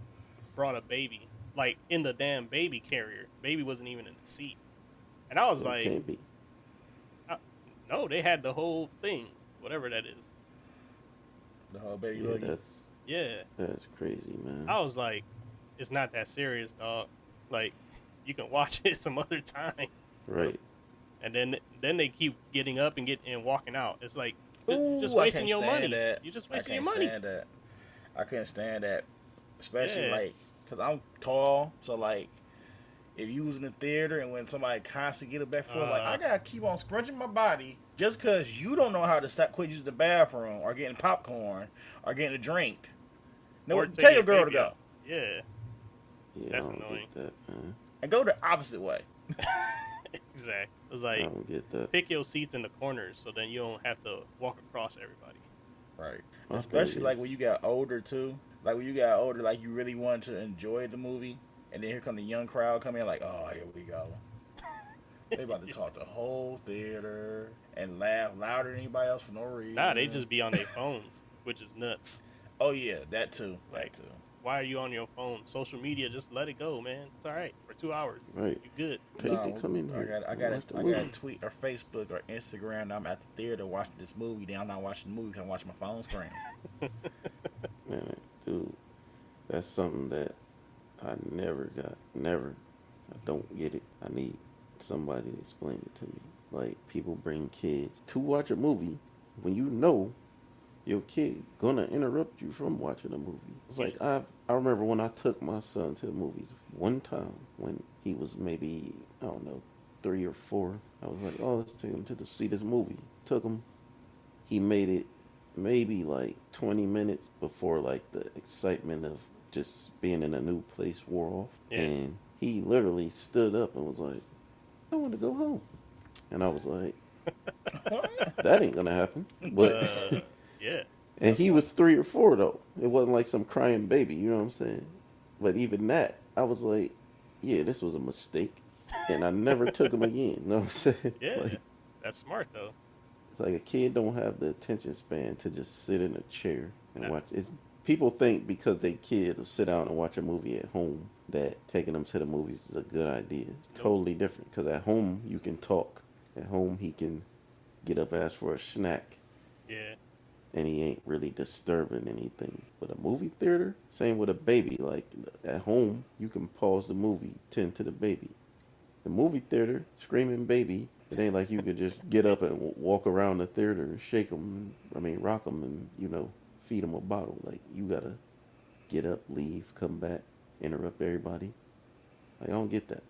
brought a baby, like in the damn baby carrier. Baby wasn't even in the seat. And I was It like, can't be. no, they had the whole thing, whatever that is. The whole baby Yeah, boogie. Yeah. that's crazy, man. I was like, it's not that serious, dog. Like, you can watch it some other time. Right. And then they keep getting up and walking out. It's like, just Ooh, I wasting can't your stand money. that. You're just I wasting your can't money. stand that. I couldn't stand that, especially Yeah. like because I'm tall. So like, if you was in the theater and when somebody constantly get up back forth, like I gotta keep on scrunching my body just because you don't know how to stop quit using the bathroom or getting popcorn or getting a drink. No, Or tell take your girl to baby go out. Yeah, Yeah, That's Oh, I don't annoying. get that, man. and go the opposite way. exactly. It was I like, don't get that. pick your seats in the corners so then you don't have to walk across everybody. Right. My Especially thing like is- when you got older too. Like when you got older, like you really wanted to enjoy the movie, and then here come the young crowd coming in, like, oh, here we go. They about to talk the whole theater and laugh louder than anybody else for no reason. Nah, they just be on their phones, which is nuts. Oh yeah, that too. Like, That too. why are you on your phone? Social media, just let it go, man. It's all right for 2 hours. Right. You good. Paid to come in here. I and got watch the a movie. tweet or Facebook or Instagram. I'm at the theater watching this movie. Then I'm not watching the movie because I'm watching my phone screen. Man, dude, that's something that I never got. Never. I don't get it. I need somebody to explain it to me. Like, people bring kids to watch a movie when you know your kid gonna interrupt you from watching a movie. It's like, I remember when I took my son to the movies one time when he was maybe, I don't know, 3 or 4. I was like, oh, let's take him to see this movie. Took him. He made it maybe like 20 minutes before like the excitement of just being in a new place wore off. Yeah. And he literally stood up and was like, I want to go home. And I was like, that ain't going to happen. But Yeah. and he was 3 or 4 though. It wasn't like some crying baby, you know what I'm saying? But even that, I was like, yeah, this was a mistake. And I never took him again. You know what I'm saying? Yeah. Like, That's smart though. it's like a kid don't have the attention span to just sit in a chair and No. watch. It's people think because they kid will sit down and watch a movie at home that taking them to the movies is a good idea. It's totally different because at home you can talk. At home he can get up, ask for a snack, Yeah. and he ain't really disturbing anything. But a movie theater, same with a baby. Like at home, you can pause the movie, tend to the baby. The movie theater, screaming baby, it ain't like you could just get up and walk around the theater and shake them, rock them and, feed them a bottle. Like, you gotta get up, leave, come back, interrupt everybody. Like, I don't get that.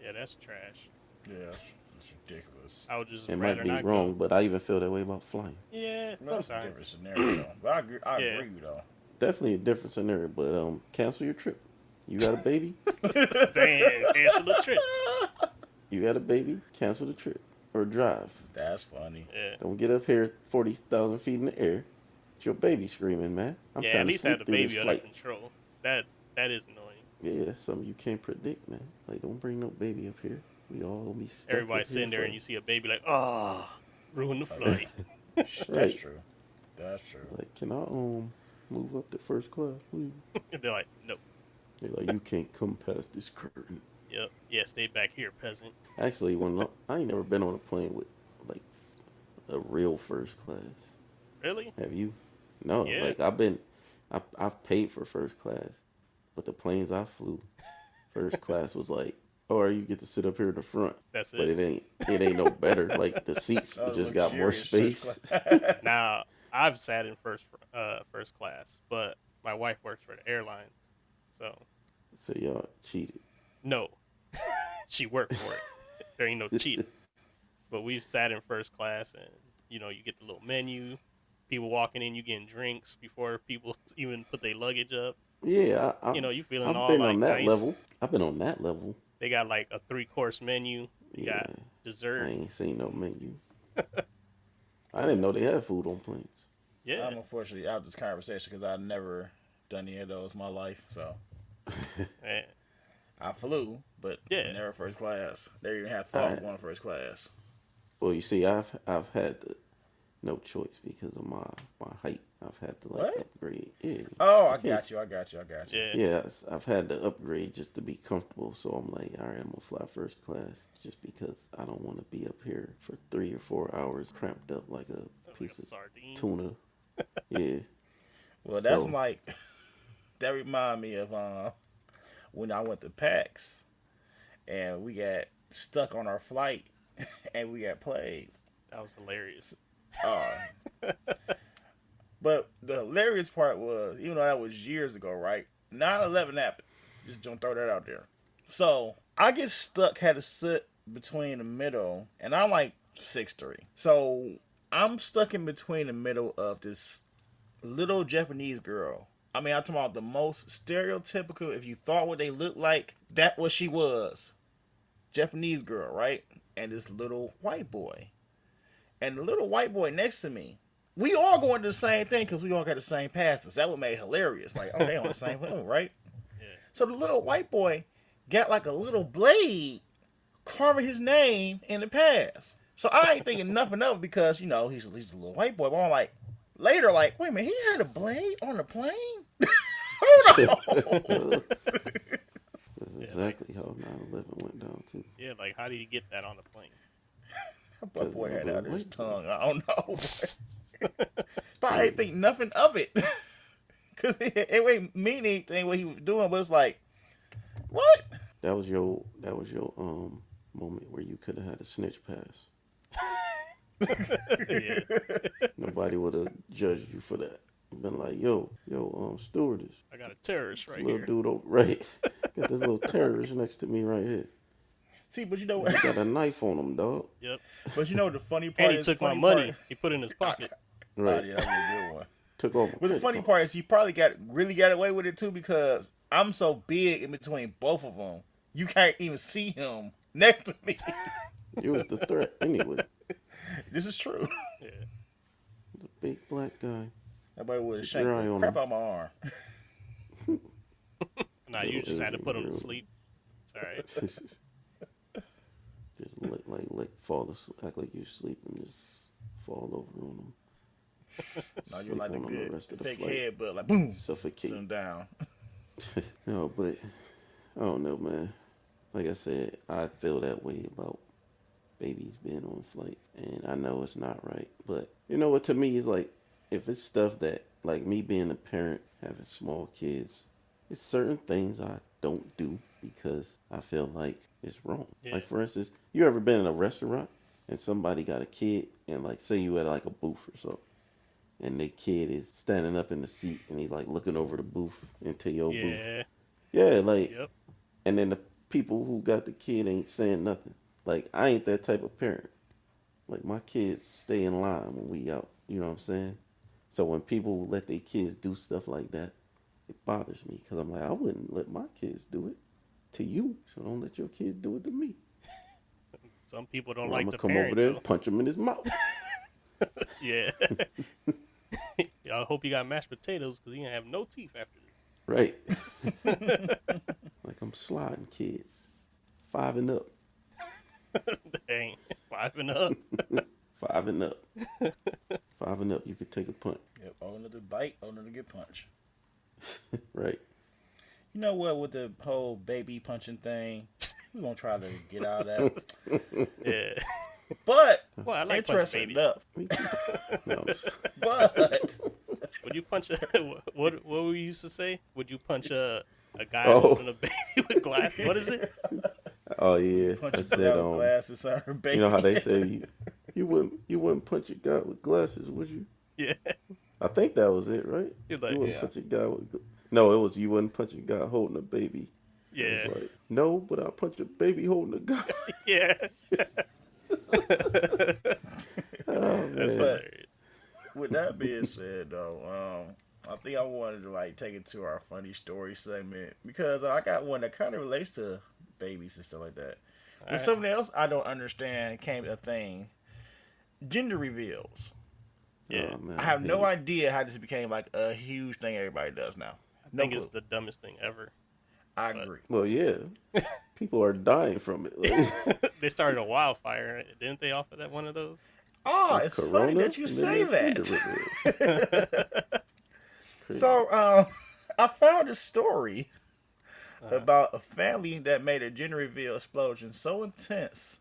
Yeah, that's trash. Yeah, it's ridiculous. I would just It rather might be not wrong, go. but I even feel that way about flying. Yeah, No, it's a sometimes. different scenario, though. But I Yeah. agree, though. Definitely a different scenario, but cancel your trip. You got a baby? Damn, cancel the trip. You got a baby? Cancel the trip. Or drive. That's funny. Yeah. Don't get up here 40,000 feet in the air. It's your baby screaming, man. I'm Yeah, trying at to least sleep have the through this baby under flight. control. That is annoying. Yeah, that's something you can't predict, man. Like, don't bring no baby up here. We all gonna be stuck Everybody up here sitting there and forever. you see a baby like, oh, ruin the flight. That's Right. true. That's true. Like, can I move up to first class, please? They're like, nope. They're like, you can't come past this curtain. Yep. Yeah, stay back here, peasant. Actually, I ain't never been on a plane with like a real first class. Really? Have you? No. Yeah. Like I've paid for first class, but the planes I flew, first class was like, oh, you get to sit up here in the front. That's But it. it ain't no better. Like the seats Oh, just got more luxurious space. first Now, I've sat in first class, but my wife works for the airlines, so So y'all cheated. no, she worked for it. There ain't no cheating. But we've sat in first class, and you get the little menu. People walking in, you getting drinks before people even put their luggage up. Yeah, You feeling I've all been like on that nice. level. I've been on that level. They got like a 3-course menu. You got Yeah. dessert. I ain't seen no menu. I didn't know they had food on planes. Yeah. I'm unfortunately out of this conversation because I've never done any of those in my life. So Man. I flew, but Yeah. never first class. They even had thought of Alright. going first class. Well, you see, I've had no choice because of my height. I've had to What? upgrade. Yeah. Oh, I can't- got you. I got you. Yeah. Yes, I've had to upgrade just to be comfortable. So I'm like, all right, I'm gonna fly first class just because I don't want to be up here for 3 or 4 hours cramped up like a Like piece a of sardine. tuna. Yeah. Well, that's So- like that remind me of when I went to PAX and we got stuck on our flight and we got played. That was hilarious. But the hilarious part was, even though that was years ago, right? 9/11 happened. Just don't throw that out there. So I get stuck, had to sit between the middle, and I'm like 6'3". So I'm stuck in between the middle of this little Japanese girl. I mean, I'm talking about the most stereotypical. If you thought what they looked like, that what she was. Japanese girl, right? And this little white boy. And the little white boy next to me, we all going to the same thing because we all got the same passes. That would make it hilarious. Like, oh, they on the same thing, right? Yeah. So the little white boy got like a little blade carving his name in the pass. So I ain't thinking nothing of it because, he's a little white boy. But I'm like, later, like, wait a minute, he had a blade on the plane? Hold on. That's exactly how 9/11 went down too. Yeah, like how did he get that on the plane? That boy had out his White boy. tongue. I don't know. But I didn't think nothing of it. Because it ain't mean anything what he was doing, but it's like, what? That was your moment where you could have had a snitch pass. Yeah. Nobody would have judged you for that. Been like, yo, stewardess, I got a terrorist right little here. dude over, right? Got this little terrorist next to me right here. See, but you know He what? got a knife on him, dog. Yep. But you know the funny part And he is took my funny money. part- He put it in his pocket. Oh, Right. yeah, that was a good one. took over. But the funny part is he probably really got away with it too because I'm so big in between both of them. You can't even see him next to me. You was the threat anyway. This is true. Yeah. The big black guy. Nobody would have Keep shanked your eye the on crap him. out my arm. Nah, you just had to put him to sleep. It's all right. Just fall asleep, act like you sleep and just fall over on them. No, you're like a on the good rest of the fake flight. head, but like boom, Suffocate. sit him down. No, but I don't know, man. Like I said, I feel that way about babies being on flights, and I know it's not right. But you know what? To me, it's like if it's stuff that, like me being a parent, having small kids, it's certain things I don't do because I feel like it's wrong. Yeah. Like for instance, you ever been in a restaurant and somebody got a kid, and like say you at like a booth or something, and the kid is standing up in the seat and he's like looking over the booth into your booth. Yeah. Yeah, like, Yep. and then the people who got the kid ain't saying nothing. Like, I ain't that type of parent. Like, my kids stay in line when we out. You know what I'm saying? So when people let their kids do stuff like that, it bothers me because I'm like, I wouldn't let my kids do it to you. So don't let your kids do it to me. Some people don't Or like I'm to gonna come parent, over there though. and punch him in his mouth. Yeah. I hope you got mashed potatoes because you ain't have no teeth after this. Right. Like I'm sliding kids. 5 and up. Dang. 5 and up. 5 and up. 5 and up. You could take a punt. Yep, owner to bite, owner to get punched. Right. You know what? With the whole baby punching thing, we're gonna try to get out of that. Yeah. But Well, I like punching interesting babies. enough. Me too. No, But Would you punch a what we used to say? Would you punch a guy Oh. holding a baby with glasses? What is it? oh yeah. I punching said down with glasses on her baby. you know how they say you wouldn't punch a guy with glasses, would you? Yeah. I think that was it, right? You're like, You wouldn't Yeah. punch a guy with no, it was you wouldn't punch a guy holding a baby. It yeah. was like, no, but I'll punch a baby holding a guy. Yeah. Oh That's man. hilarious. With that being said, though, I think I wanted to like take it to our funny story segment because I got one that kind of relates to babies and stuff like that. But Alright. something else I don't understand came a thing: gender reveals. Yeah. Oh, man, I have hate no it. idea how this became like a huge thing everybody does now. I No think it's clue. the dumbest thing ever. I agree. Well, yeah. People are dying from it. Like, They started a wildfire, didn't they? Off of that one of those. Oh, it's it's funny that you and then say there's that. gender reveals. Crazy. So, I found a story about a family that made a gender reveal explosion so intense,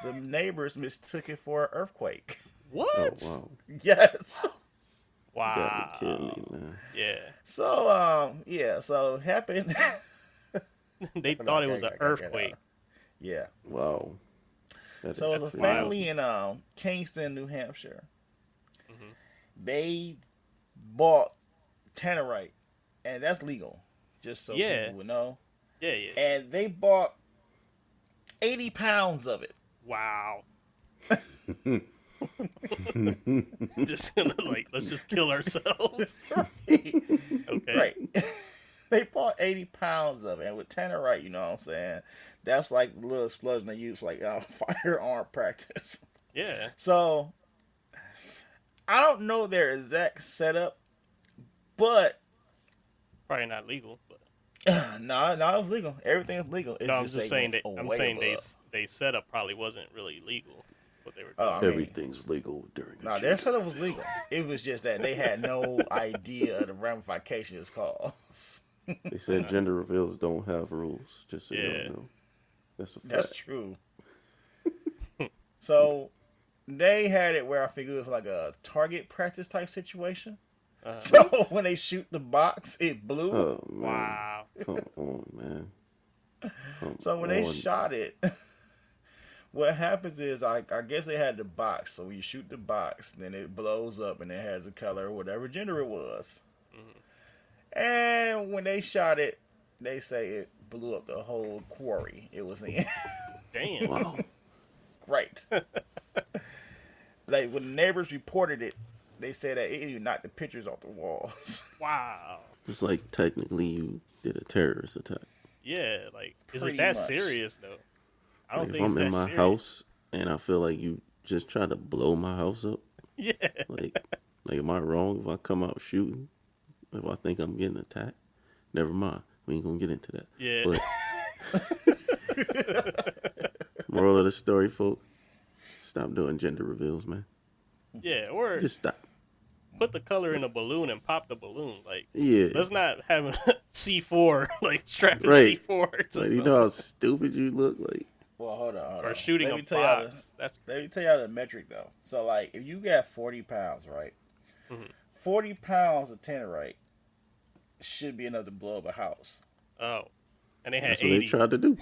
the neighbors mistook it for an earthquake. What? Oh wow. Yes. You gotta be kidding me, man. Yeah. So, yeah. So it happened. They thought it was an Okay, earthquake. Yeah. Wow. That So is it was a crazy. family in Kingston, New Hampshire. Mhm. They bought tannerite, and that's legal, just so Yeah. people would know. Yeah, yeah. And they bought 80 pounds of it. Wow. Just gonna let's just kill ourselves. Okay. Right. They bought 80 pounds of it. And with tannerite, you know what I'm saying? That's like the little explosion they use like firearm practice. Yeah. So, I don't know their exact setup, but Probably not legal, but no, it's legal. Everything's legal. It's no, I'm just saying they that went I'm way saying above. they setup probably wasn't really legal. What they were Oh, doing. I mean, Everything's legal during the No, their setup was legal. It was just that they had no idea of the ramifications caused. They said gender reveals don't have rules. Just so you Yeah. don't know. That's a fact. That's true. So they had it where I think it was like a target practice type situation. Uh-huh. So when they shoot the box, it blew. Oh man. Wow. Come on, man. Come So when they on. shot it, what happens is I guess they had the box. So when you shoot the box, then it blows up and it has the color, whatever gender it was. And when they shot it, they say it blew up the whole quarry it was in. Damn. Wow. Right. Like when the neighbors reported it they said that it even knocked the pictures off the walls. Wow. It's like technically you did a terrorist attack. Yeah, like, is Pretty it that much. serious though? I don't Like, think if it's I'm that in my serious. house and I feel like you just tried to blow my house up, Yeah. like am I wrong if I come out shooting? If I think I'm getting attacked? Never mind. We ain't gonna get into that. Yeah. But moral of the story, folks, stop doing gender reveals, man. Yeah, or Just stop. put the color in a balloon and pop the balloon. Like, Yeah. let's not have a C4, like strapping Right. C4 to Like, something. you know how stupid you look? Like, Well, hold on. Or shooting Let a me tell y'all box. That's Let me tell y'all the metric though. So like, if you got 40 pounds, right? Mm-hmm. 40 pounds of tannerite should be enough to blow up a house. oh, and they had that's what 80. they tried to do.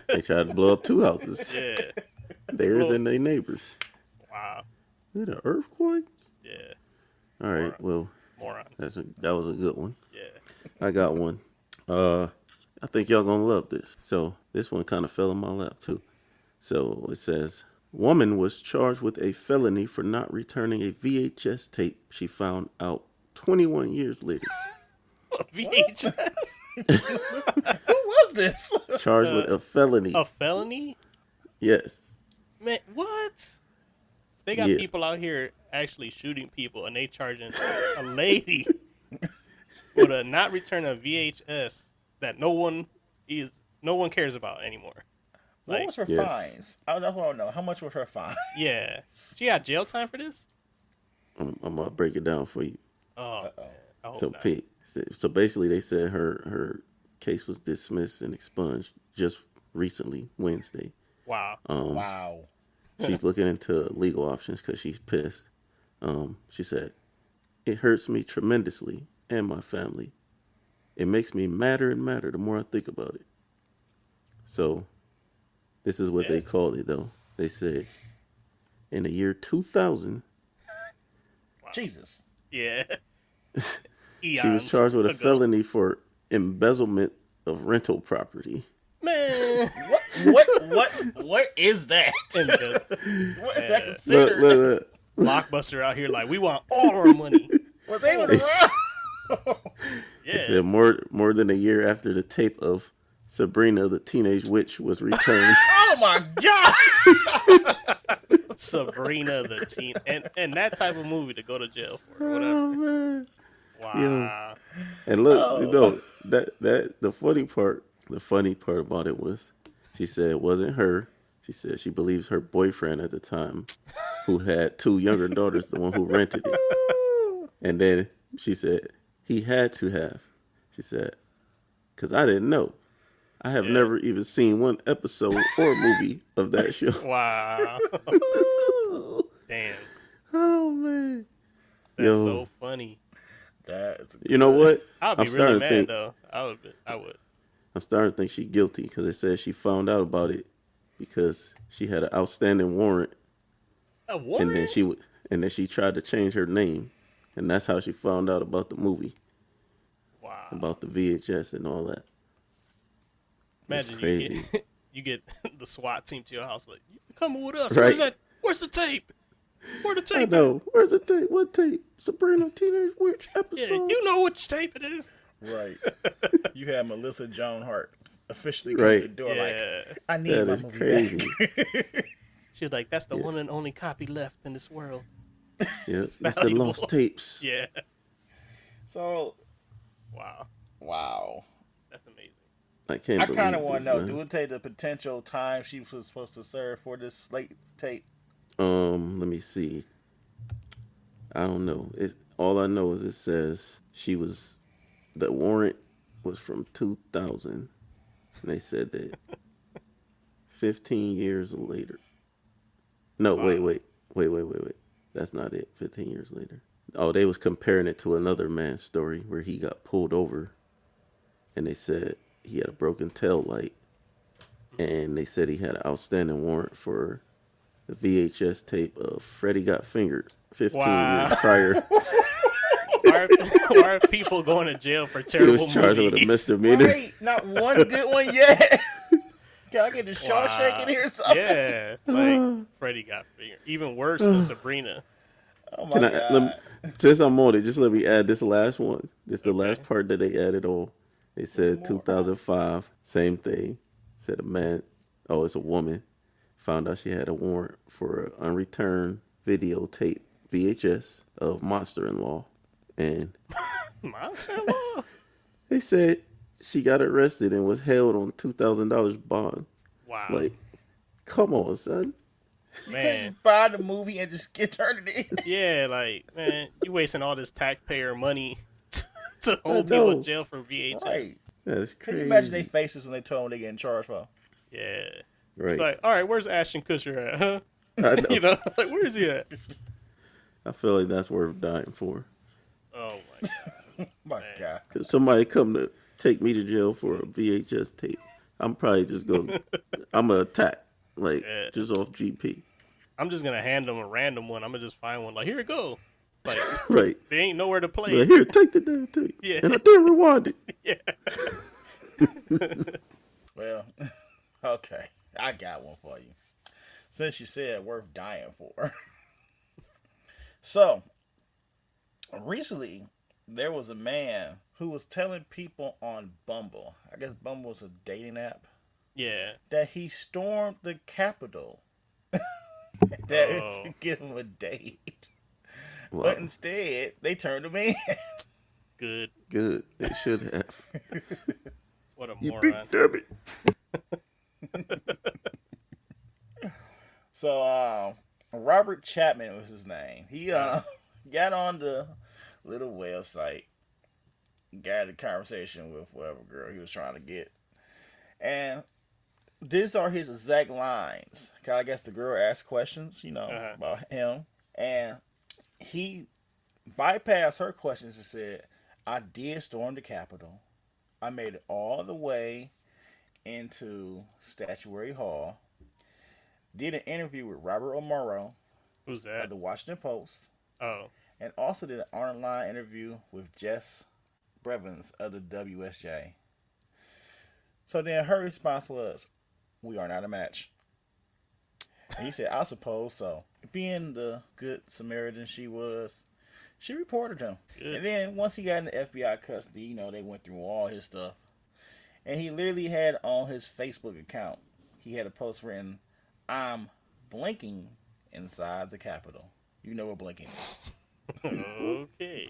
They tried to blow up 2 houses. Yeah. Theirs and their neighbors. Wow. Is it an earthquake? Yeah. All right, well, Morons. that was a good one. Yeah. I got one. I think y'all gonna love this. So this one kind of fell in my lap too. So it says, woman was charged with a felony for not returning a VHS tape she found out 21 years later. VHS? Who was this? Charged with a felony. A felony? Yes. Man, what? They got Yeah. people out here actually shooting people, and they charging a lady with a not return a VHS that no one cares about anymore. What Like, was her Yes. fines? That's what I want to know. How much was her fine? yeah, she got jail time for this. I'm about to break it down for you. Oh, I hope So not. Pete, so basically they said her case was dismissed and expunged just recently, Wednesday. Wow. Wow. She's looking into legal options because she's pissed. She said, it hurts me tremendously and my family. It makes me madder and madder the more I think about it. So this is what they called it, though. They said, in the year 2000, Jesus. Yeah. she was charged with a felony for embezzlement of rental property. Man. What is that? What is that considered? Look. Blockbuster out here like, we want all our money. Was they even It's- around? It Yeah. said more than a year after the tape of Sabrina the Teenage Witch was returned. Oh my God! Sabrina the teen, and that type of movie to go to jail for, or whatever. Oh, man. Wow. And look, you know, that the funny part about it was she said it wasn't her. She said she believes her boyfriend at the time, who had 2 younger daughters, the one who rented it. And then she said he had to have. She said, because I didn't know. I have never even seen one episode or movie of that show. Wow. Damn. Oh man. That's Yo. so funny. That's You know what? I'd be I'm really starting mad to think though. I would. I'm starting to think she's guilty because it says she found out about it because she had an outstanding warrant, A warrant? and then she tried to change her name, and that's how she found out about the movie, Wow. about the VHS and all that. Imagine crazy. you get the SWAT team to your house like, you coming with us. Right. Where's the tape? Where's the I tape? know. Where's the tape? What tape? Sabrina Teenage Witch episode. Yeah, you know which tape it is. right. You had Melissa Joan Hart officially come Right. to the door Yeah. like, I need That my is movie crazy. back. She was like, that's the one and only copy left in this world. Yeah, it's the valuable. lost tapes. Yeah. So, Wow. wow. That's amazing. I can't. I kind of believe want to this, know, man. do it take the potential time she was supposed to serve for this slate tape? Let me see. I don't know. All I know is it says the warrant was from 2000, and they said that 15 years later. No, Wow. wait. That's not it. 15 years later. Oh, they was comparing it to another man's story where he got pulled over, and they said he had a broken tail light, and they said he had an outstanding warrant for the VHS tape of Freddie Got Fingered 15 Wow. years prior. Why are people going to jail for He terrible was charged movies? with a misdemeanor. Right. Not one good one yet. Can I get the Shawshank in here or something? Yeah, like Freddie Got Fingered. Even worse than Sabrina. Oh my Can I let me, god. since I'm on it, just let me add this last one. This is the last Okay. part that they added on. They said More. 2005, same thing. Said a man, oh, it's a woman, found out she had a warrant for an unreturned videotape VHS of Monster in Law, and Monster Law? they said she got arrested and was held on $2,000 bond. Wow. Like, come on, son. You can't Man. just buy the movie and just get turned it in. Yeah, like, man, you wasting all this taxpayer money to I hold people in know. jail for VHS. Right. That is Can you crazy. imagine their faces when they told them they getting charged for? Yeah. Right. Like, all right, where's Ashton Kutcher at, huh? I know. You know, like, where is he at? I feel like that's worth dying for. Oh, my God. My Man. god. Cause somebody come to take me to jail for a VHS tape, I'm probably just going. I'm gonna attack, like Yeah. just off GP. I'm just going to hand them a random one. I'm going to just find one. Like, here it go. Like, Right. there ain't nowhere to play But it. here, take the damn tape. Yeah. And I did rewind it. Yeah. Well, okay. I got one for you. Since you said worth dying for. So, recently, there was a man who was telling people on Bumble, I guess Bumble was a dating app, Yeah. that he stormed the Capitol that Oh. to give him a date. Wow. But instead, they turned him in. Good. Good. They should have. What a You big moron. damn it. So, Robert Chapman was his name. He got on the little website, got a conversation with whatever girl he was trying to get. And these are his exact lines. 'Cause I guess the girl asked questions, about him. And he bypassed her questions and said, I did storm the Capitol. I made it all the way into Statuary Hall. Did an interview with Robert O'Morrow Who's of that? the Washington Post. Oh. And also did an online interview with Jess Brevins of the WSJ. So then her response was, we are not a match. And he said, I suppose so. Being the good Samaritan she was, she reported him. Good. And then once he got in the FBI custody, they went through all his stuff. And he literally had on his Facebook account, he had a post written, I'm blinking inside the Capitol. You know what blinking is. Okay.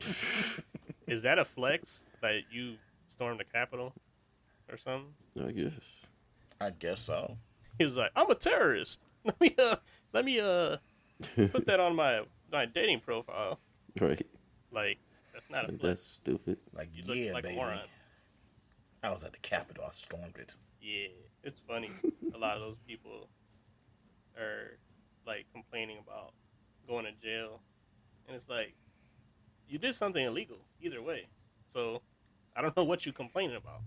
Is that a flex that you stormed the Capitol or something? I guess. I guess so. He was like, I'm a terrorist. Let me put that on my dating profile. Right. Like, that's not a Like, flex. that's stupid. Like, You look yeah, like a baby. moron. I was at the Capitol. I stormed it. Yeah, it's funny. A lot of those people are like complaining about going to jail, and it's like you did something illegal either way. So I don't know what you're complaining about.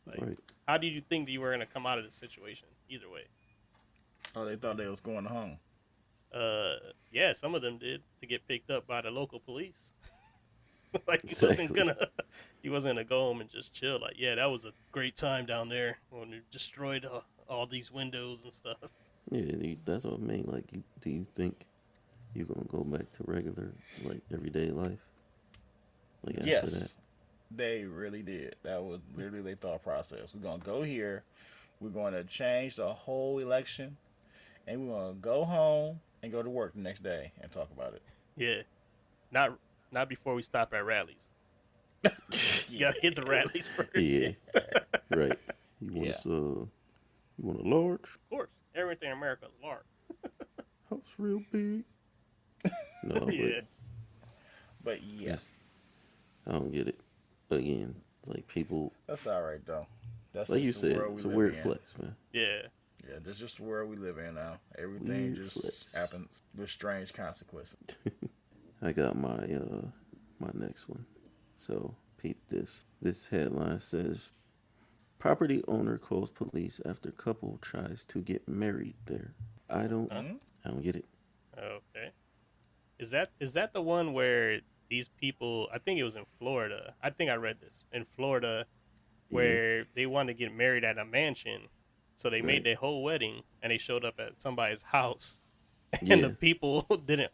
Like, Right. how did you think that you were gonna come out of this situation? Either way. Oh, they thought they was going home. Yeah, some of them did to get picked up by the local police. Like Exactly. he wasn't gonna go home and just chill. Like, yeah, that was a great time down there when we destroyed all these windows and stuff. Yeah, that's what I mean. Like, do you think you're gonna go back to regular, like, everyday life? Like, after Yes, that? they really did. That was literally their thought process. We're going to go here. We're going to change the whole election. And we're going to go home and go to work the next day and talk about it. Yeah, not before we stop at rallies. You gotta hit the rallies first. Yeah. Right. You want Yeah. you want a large Of course, everything in America is large. house, real big. No, Yeah, But yeah, yes. I don't get it. Again, it's like people, that's all right, though. That's like you just the said, world we it's a live weird in. flex, man. yeah. Yeah, that's just the world we live in now. Everything Weird just flex. happens with strange consequences. I got my my next one. So peep this. This headline says, "Property owner calls police after couple tries to get married there." I don't get it. Okay. Is that the one where these people? I think it was in Florida. I think I read this in Florida, where they wanted to get married at a mansion, so they made Right. their whole wedding, and they showed up at somebody's house and the Yeah. people didn't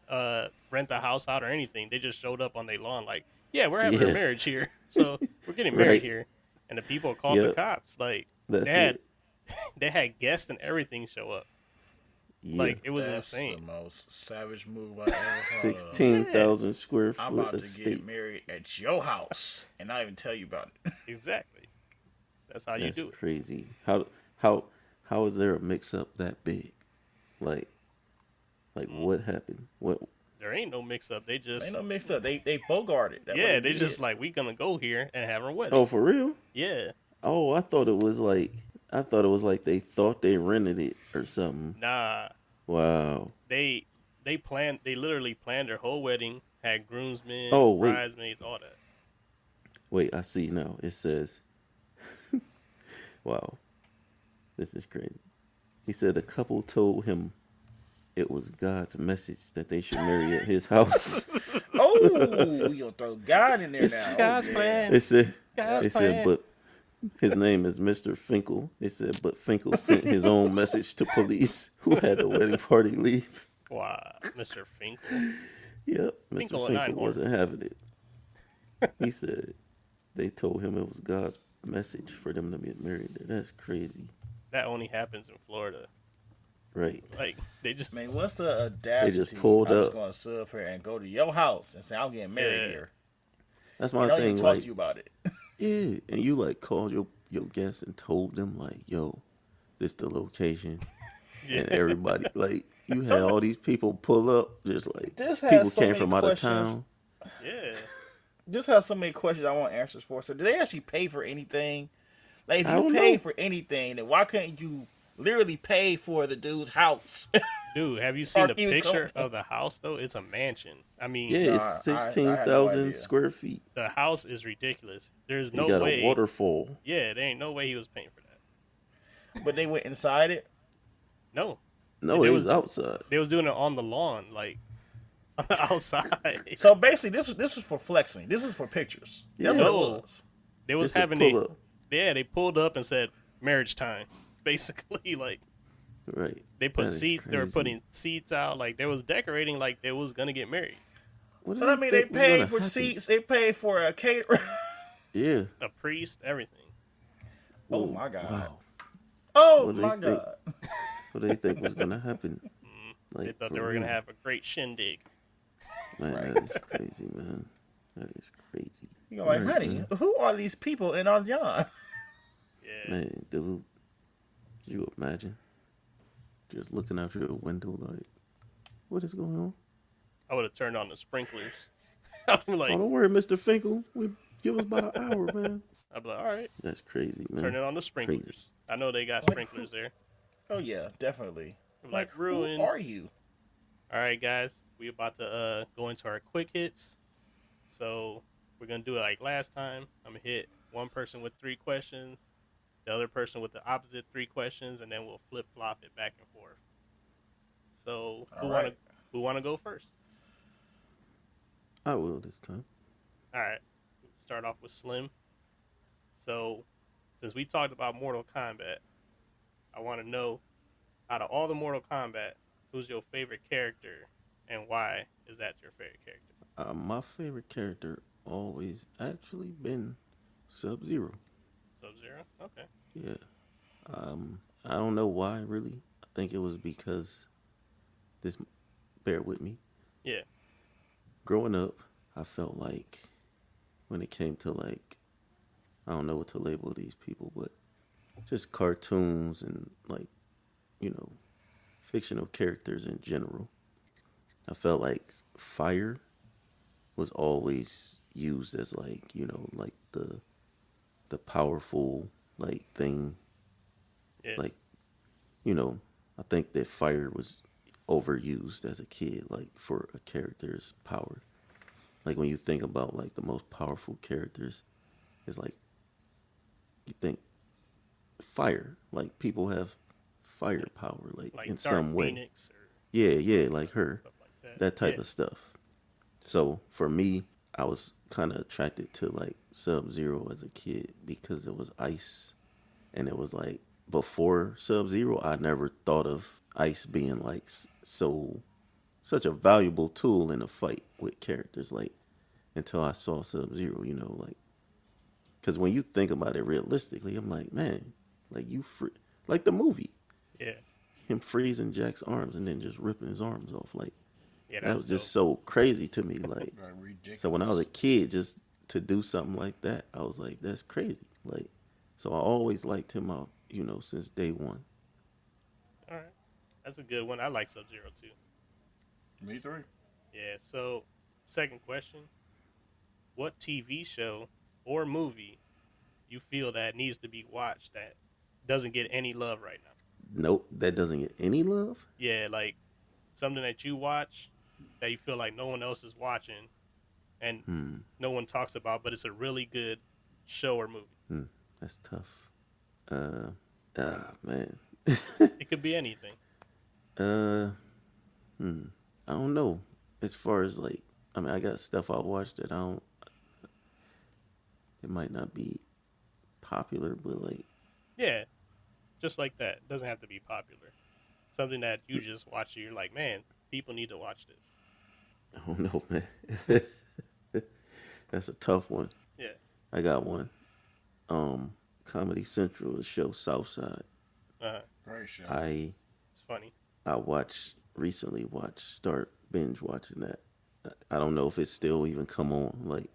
rent the house out or anything. They just showed up on their lawn like, yeah, we're having a Yeah. marriage here, so we're getting married Right. here. And the people called the Yep. cops. Like they That's had it. they had guests and everything show up. Yeah. Like it was That's the insane. most savage move I ever thought of. 16,000 square I'm foot about to estate. get married at your house and not even tell you about it. Exactly. That's how you That's do it. crazy. How is there a mix up that big? Like what happened? What? There ain't no mix up. They just Ain't no mix up. They bogarted. That's what yeah, they did. just like we gonna go here and have our wedding. Oh, for real? Yeah. Oh, I thought it was like they thought they rented it or something. Nah. Wow. They literally planned their whole wedding, had groomsmen, Oh, wait. bridesmaids, all that. Wait, I see now. It says, wow, this is crazy. He said the couple told him it was God's message that they should marry at his house. Oh, you'll throw God in there It's now. God's Oh, plan. It said, God's it plan. said, but his name is Mr. Finkel. It said, but Finkel sent his own message to police who had the wedding party leave. Wow, Mr. Finkel. Yep, Finkel Mr. and Finkel Einhorn. wasn't having it. He said they told him it was God's message for them to get married there. That's crazy. That only happens in Florida. Right. Like they just Man, what's the audacity? pulled I'm up. just going to sit up here and go to your house and say I'm getting married Yeah. here. That's I my don't thing. even talk Like, to you about it. yeah, and you like called your guests and told them like, yo, this the location, yeah. and everybody like you had all these people pull up just like This has people so came many from out of questions. town. Yeah. Just have so many questions I want answers for. So, do they actually pay for anything? Like, if I you don't pay know. for anything, then why couldn't you literally pay for the dude's house? Dude, have you seen the Or even picture come- of the house though? It's a mansion. I mean, Yeah, Nah, it's I had no 16,000 idea. square feet. the house is ridiculous. There's You no got way. a waterfall. Yeah, there ain't no way he was paying for that. But they went inside it. No. No, It it was- was outside. They was doing it on the lawn, like on the outside. So basically, this was for flexing. This is for pictures. That's Yeah. what it No. was. They was It's a having pull-up. they pulled up and said marriage time. Basically, like Right. they put That is seats. They were crazy. putting seats out. Like they was decorating like they was gonna get married. What So do I you mean, they think was gonna paid for happen? seats. They paid for a caterer. Yeah. A priest, everything. Oh Whoa, my God. Wow. Oh What do my they think? God. What do they think was gonna happen? They Like, thought for they were gonna real. have a great shindig. Man, Right. that is crazy, man. That is crazy. You're like, Right, honey, man. who are these people in our yard? Yeah. Man, dude, could you imagine? Just looking out your window like, what is going on? I would have turned on the sprinklers. I'd be like, Oh, don't worry, Mr. Finkel. We give us about an hour, man. I'd be like, all right, That's crazy, man. turn it on the sprinklers. I know they got sprinklers there. Oh yeah, definitely. I'm like, Who ruin. are you? All right, guys, we about to go into our quick hits. So we're gonna do it like last time. I'm gonna hit one person with 3 questions, the other person with the opposite 3 questions, and then we'll flip flop it back and forth. So All right. who wanna go first? I will this time. All right, start off with Slim. So since we talked about Mortal Kombat, I want to know out of all the Mortal Kombat, who's your favorite character and why is that your favorite character? My favorite character always actually been Sub-Zero. Sub-Zero? Okay. Yeah. I don't know why, really. I think it was because this, bear with me. Yeah. Growing up, I felt like when it came to like, I don't know what to label these people, but just cartoons and like, you know, fictional characters in general. I felt like fire was always used as like, you know, like the powerful like thing. Yeah. Like, you know, I think that fire was overused as a kid, like for a character's power. Like when you think about like the most powerful characters, it's like you think fire. Like people have firepower, like in Dark some way. Phoenix or Yeah, like her, stuff like that. that type Yeah. of stuff. So for me, I was kind of attracted to like Sub-Zero as a kid because it was ice, and it was like before Sub-Zero, I never thought of Ice being like such a valuable tool in a fight with characters. Like until I saw Sub-Zero, like because when you think about it realistically, I'm like, man, like like the movie, Yeah, him freezing Jack's arms and then just ripping his arms off, like yeah, that that was was just dope. so crazy to me. Like Ridiculous. so when I was a kid, just to do something like that, I was like, that's crazy. Like so I always liked him out, since day one. All right, that's a good one. I like Sub Zero too. Me three. Yeah. So, second question: what TV show or movie you feel that needs to be watched that doesn't get any love right now? Nope, that doesn't get any love. Yeah, like something that you watch that you feel like no one else is watching and no one talks about, but it's a really good show or movie. That's tough. Man. It could be anything. uh, I don't know. As far as like, I mean, I got stuff I watched that I don't. It might not be popular, but like, Yeah, just like that. It doesn't have to be popular. Something that you just watch and you're like, man, people need to watch this. I don't know, man. That's a tough one. Yeah. I got one. Comedy Central, the show Southside. Great show. It's funny. I start binge watching that. I don't know if it's still even come on, like,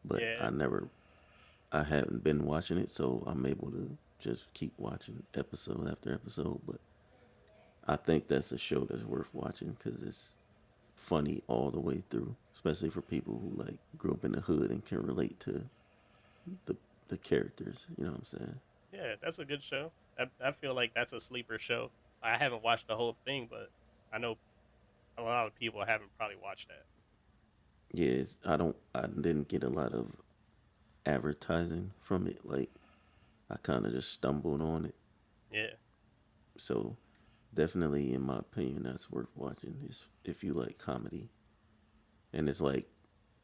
but Yeah. I haven't been watching it, so I'm able to just keep watching episode after episode. But I think that's a show that's worth watching because it's funny all the way through, especially for people who like grew up in the hood and can relate to the characters. You know what I'm saying? Yeah, that's a good show. I feel like that's a sleeper show. I haven't watched the whole thing, but I know a lot of people haven't probably watched that. Yeah, I didn't get a lot of advertising from it. Like, I kind of just stumbled on it. Yeah. So, definitely, in my opinion, that's worth watching. Is if you like comedy, and it's like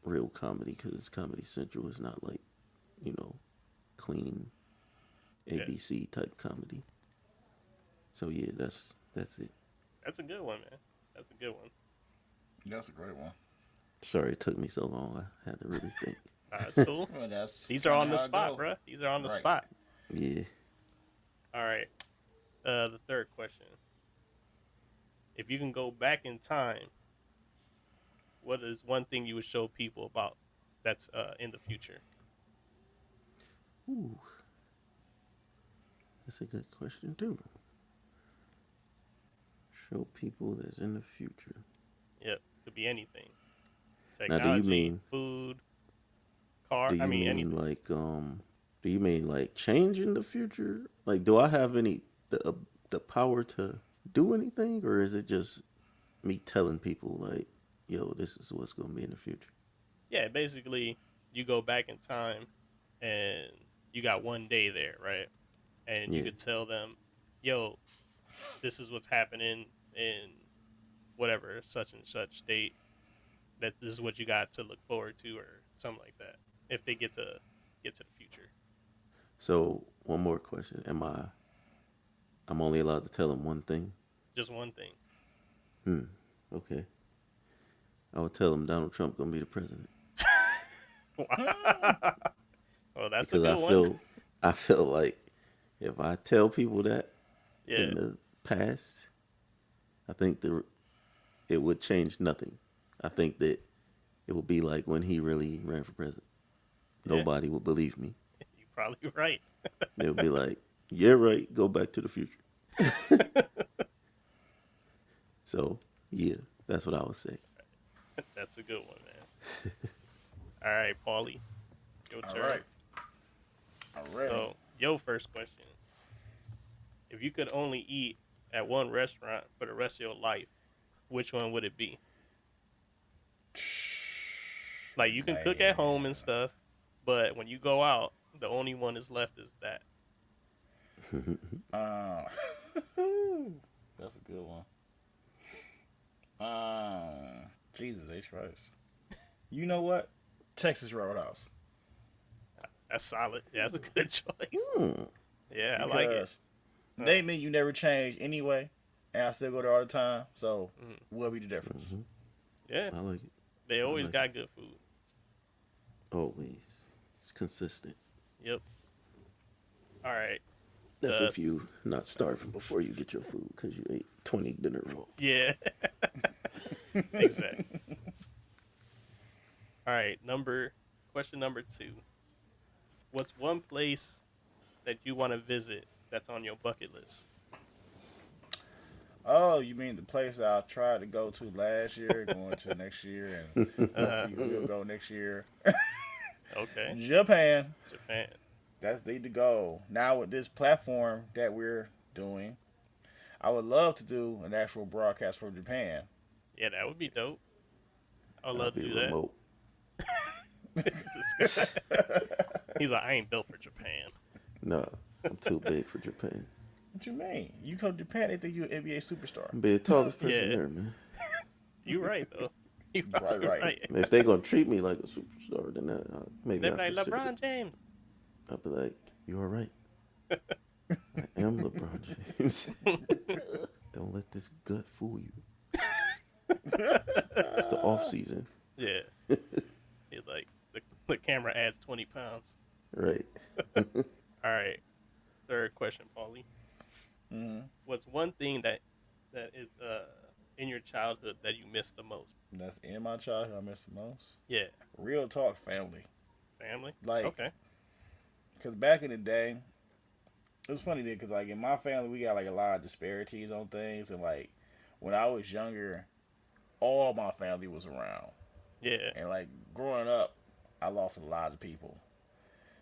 real comedy because it's Comedy Central. It's not like, clean ABC type comedy. So yeah, that's it. That's a good one, man. That's a good one. That's a great one. Sorry it took me so long. I had to really think. That's cool. Well, These are on the kinda how it spot, go. bruh. These are on the Right. spot. Yeah. All right. The third question. If you can go back in time, what is one thing you would show people about that's in the future? Ooh. That's a good question too. Show people that's in the future. Yep. Could be anything. Now, Technology, do you mean food, car. Do you mean anything. like Do you mean like change in the future? Like, do I have the power to do anything, or is it just me telling people like, yo, this is what's gonna be in the future? Yeah, basically, you go back in time, and you got one day there, right? And you Yeah. could tell them, yo, this is what's happening in whatever such and such date. That this is what you got to look forward to, or something like that. If they get to the future. So one more question: I'm only allowed to tell them one thing? Just one thing. Okay. I would tell them Donald Trump gonna be the president Well, that's because a good one. I feel like if I tell people that Yeah. in the past, I think it would change nothing. I think that it would be like when he really ran for president. Yeah. Nobody would believe me. You're probably right. They would be like, "Yeah, right. Go back to the future." So yeah, that's what I would say. That's a good one, man. All right, Pauly. Your All turn. right. All right. So, your first question. If you could only eat at one restaurant for the rest of your life, which one would it be? Like, you can cook at home and stuff, but when you go out, the only one is left is that. That's a good one. Jesus H Christ. You know what? Texas Roadhouse. That's solid. Yeah, that's a good choice. Yeah, I like it. Because they mean you never change anyway. and I still go there all the time. So, what be the difference? Yeah, I like it. they always like got good food. Always. It's consistent. Yep. All right. That's if you not starving before you get your food because you ate 20 dinner rolls. Yeah. Exactly. All right. Question number 2. What's one place that you want to visit that's on your bucket list? Oh, you mean the place I tried to go to last year, going to next year, and hopefully we'll go next year? Okay. Japan. Japan. That's the goal. Now with this platform that we're doing, I would love to do an actual broadcast from Japan. Yeah, that would be dope. I would I'll love to be do remote. that. He's like, I ain't built for Japan. Nah, I'm too big for Japan. What you mean? You come to Japan, they think you're an NBA superstar. I'm be the tallest person Yeah. there, man. You right though. You Right. If they gonna treat me like a superstar, then maybe They're I'll like consider LeBron it. James. I'll be like, you all right? I am LeBron James. Don't let this gut fool you. It's the off season, Yeah. He's like the camera adds 20 pounds. right? All right. Third question, Pauly. What's one thing that is in your childhood that you miss the most? That's in my childhood I miss the most. Yeah. Real talk, family. Family? Like, okay. because back in the day, it was funny because like in my family we got like a lot of disparities on things, and like when I was younger, all my family was around, Yeah. and like growing up, I lost a lot of people.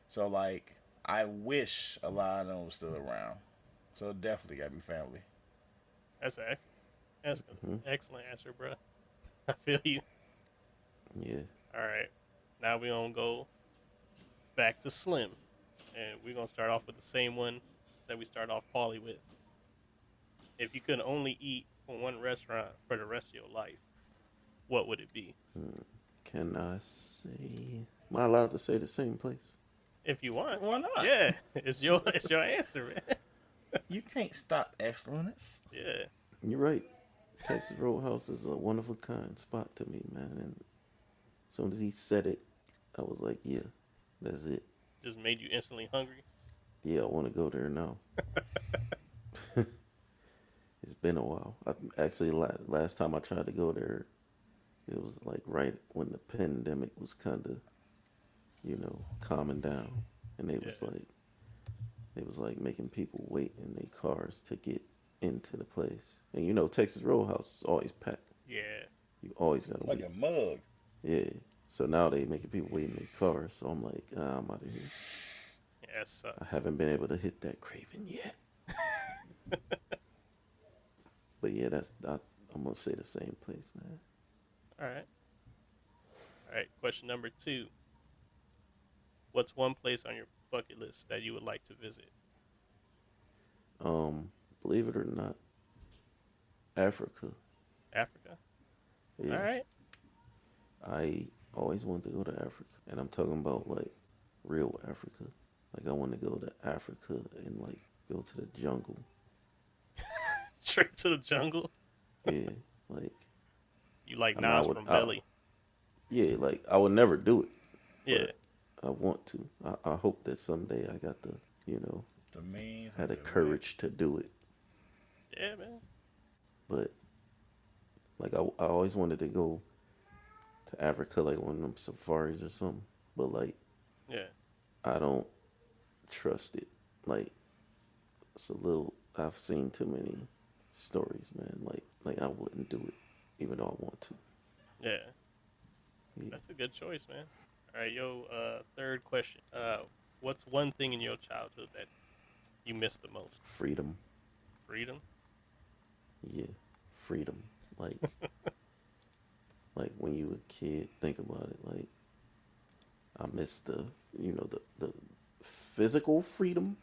So like I wish a lot of them was still around. So definitely gotta be family. That's an excellent answer, bro. I feel you. Yeah. All right. Now we're going to go back to Slim. And we're going to start off with the same one that we start off Pauly with. If you could only eat from one restaurant for the rest of your life, what would it be? Can I say? Am I allowed to say the same place? If you want. Why not? Yeah. It's your answer, man. You can't stop excellence. Yeah. You're right. Texas Roadhouse is a one of a kind spot to me, man. And as soon as he said it, I was like, yeah, that's it. Just made you instantly hungry. Yeah, I want to go there now. It's been a while. Actually, last time I tried to go there, it was like right when the pandemic was kind of, calming down, and they was like making people wait in their cars to get into the place. And Texas Roadhouse is always packed. Yeah. You always gotta Like wait. a mug. Yeah. So now they making people wait in their cars. So I'm like, I'm out of here. Yeah, that sucks. I haven't been able to hit that craving yet. But yeah, I'm gonna say the same place, man. All right. Question number 2. What's one place on your bucket list that you would like to visit? Believe it or not, Africa. Africa. Yeah. All right. I always wanted to go to Africa, and I'm talking about like real Africa. Like I want to go to Africa and like go to the jungle. Straight to the jungle. Yeah, like You like I mean, Nas from Belly. yeah, like I would never do it. Yeah. But I want to. I hope that someday I got the The mean. had the courage to do it. Yeah, man. But like I always wanted to go to Africa, like one of them safaris or something. But like Yeah. I don't trust it. Like it's a little. I've seen too many stories, man. Like I wouldn't do it, even though I want to. Yeah. Yeah. That's a good choice, man. All right, third question. What's one thing in your childhood that you miss the most? Freedom. Freedom? Yeah, freedom. Like, like when you were a kid, think about it. Like, I miss the physical freedom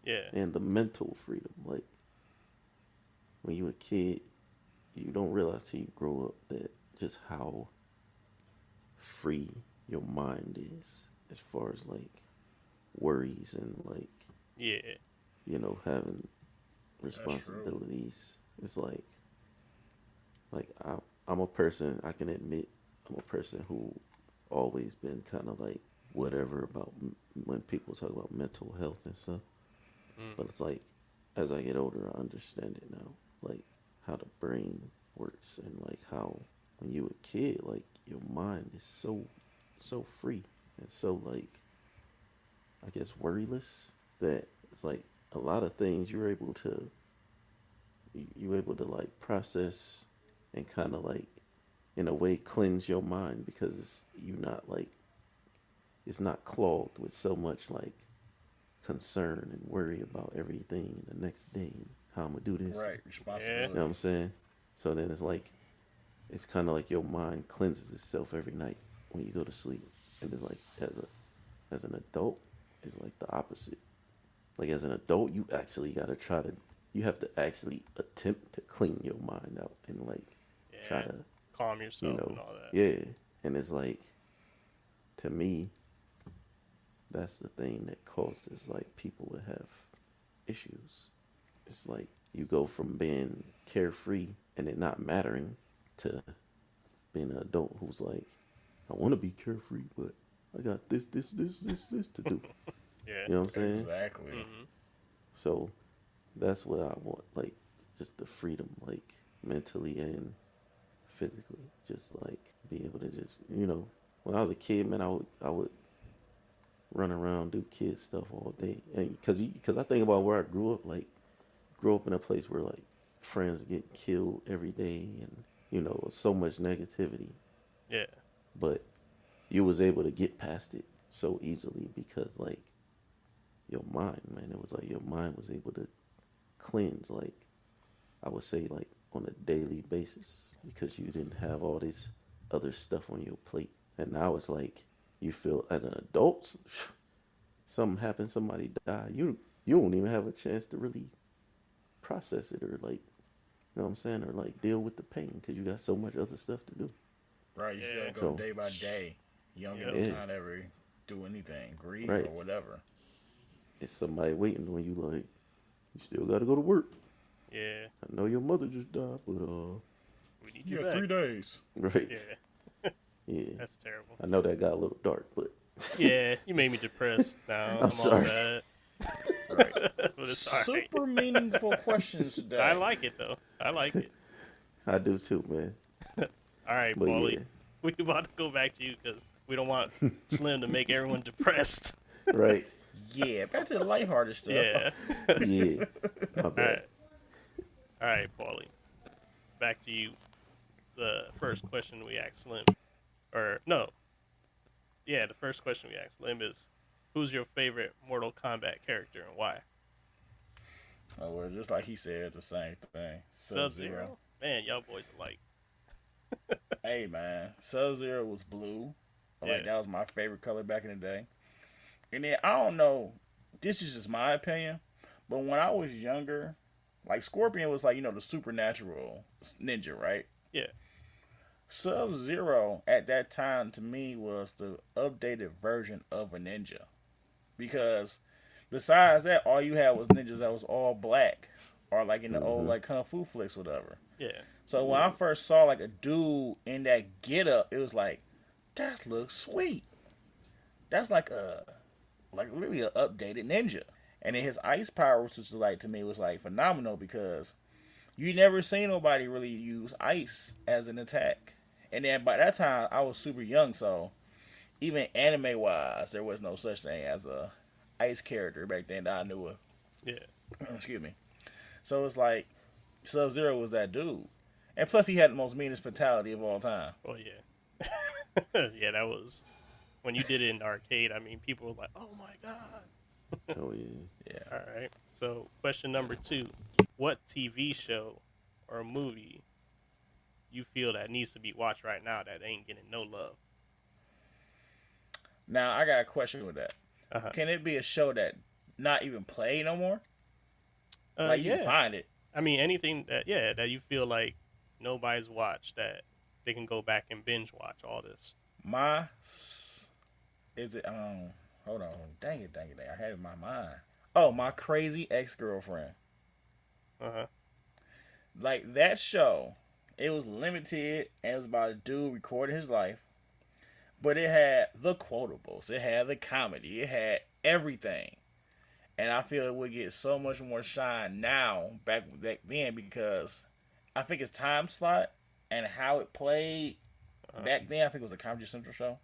Yeah. and the mental freedom. Like, when you were a kid, you don't realize till you grow up that just how free your mind is as far as like worries and like Yeah. having responsibilities. It's I'm a person, I can admit, I'm a person who always been kind of like whatever about when people talk about mental health and stuff. But it's like, as I get older, I understand it now. Like, how the brain works and like how when you a kid, like your mind is so free and so like, I guess worryless that it's like a lot of things you're able to like process and kind of like in a way cleanse your mind because it's not clogged with so much like concern and worry about everything the next day and how I'm gonna do this. Right, responsibility. You know what I'm saying? So then it's kind of like your mind cleanses itself every night when you go to sleep, and it's like as an adult, it's like the opposite. Like as an adult, you have to actually attempt to clean your mind out and like try to calm yourself and all that. Yeah, and it's like to me, that's the thing that causes like people to have issues. It's like you go from being carefree and it not mattering to being an adult who's like, I want to be carefree, but I got this to do. Yeah. You know what I'm saying? Exactly. So that's what I want, like just the freedom, like mentally and physically, just like be able to just, when I was a kid, man, I would run around, do kid stuff all day, and because I think about where I grew up, like grew up in a place where like friends get killed every day, and so much negativity. Yeah. But you was able to get past it so easily because like your mind, man, it was like your mind was able to cleanse, like I would say, like on a daily basis because you didn't have all this other stuff on your plate. And now it's like you feel as an adult, something happened, somebody died, you don't even have a chance to really process it or like, you know what I'm saying, or like deal with the pain because you got so much other stuff to do. Right, you still go day by day. You don't get no time to ever do anything, grieve or whatever. It's somebody waiting on you, like, you still got to go to work. Yeah. I know your mother just died, but we need you back. 3 days. Right. Yeah. Yeah. That's terrible. I know that got a little dark, but yeah, you made me depressed now. I'm sorry. all sad. Right. But it's all right. Super meaningful questions today. I like it though. I like it. I do too, man. All right, But Pauly. yeah. We about to go back to you because we don't want Slim to make everyone depressed. Right. Yeah, back to the lighthearted stuff. Yeah. Yeah. My bad. All right, Pauly. Back to you. The first question we asked Slim, the first question we asked Slim is, who's your favorite Mortal Kombat character and why? Oh, well, just like he said, the same thing. Sub-Zero. Man, y'all boys alike. Hey, man, Sub-Zero was blue. Like that was my favorite color back in the day. And then I don't know, this is just my opinion, but when I was younger, like Scorpion was like the supernatural ninja, right? Yeah. Sub-Zero at that time to me was the updated version of a ninja, because besides that, all you had was ninjas that was all black, or like in the old like kung fu flicks, whatever. Yeah. So when I first saw like a dude in that getup, it was like, that looks sweet. That's like really an updated ninja. And then his ice powers, which was like to me was like phenomenal because you never seen nobody really use ice as an attack. And then by that time I was super young, so even anime wise, there was no such thing as a ice character back then that I knew of. Yeah. Excuse me. So it's like Sub-Zero was that dude. And plus he had the most meanest fatality of all time. Oh, yeah. Yeah, that was... When you did it in the arcade, I mean, people were like, oh, my God. Oh, yeah. Yeah. All right. So, question number 2. What TV show or movie you feel that needs to be watched right now that ain't getting no love? Now, I got a question with that. Uh-huh. Can it be a show that not even play no more? Like, you can find it. I mean, anything that you feel like nobody's watched that they can go back and binge watch all this. Hold on. Dang it. I had it in my mind. Oh, My Crazy Ex-Girlfriend. Uh-huh. Like that show, it was limited and it was about a dude recording his life. But it had the quotables, it had the comedy, it had everything. And I feel it would get so much more shine now back then because I think its time slot and how it played back then, I think it was a Comedy Central show.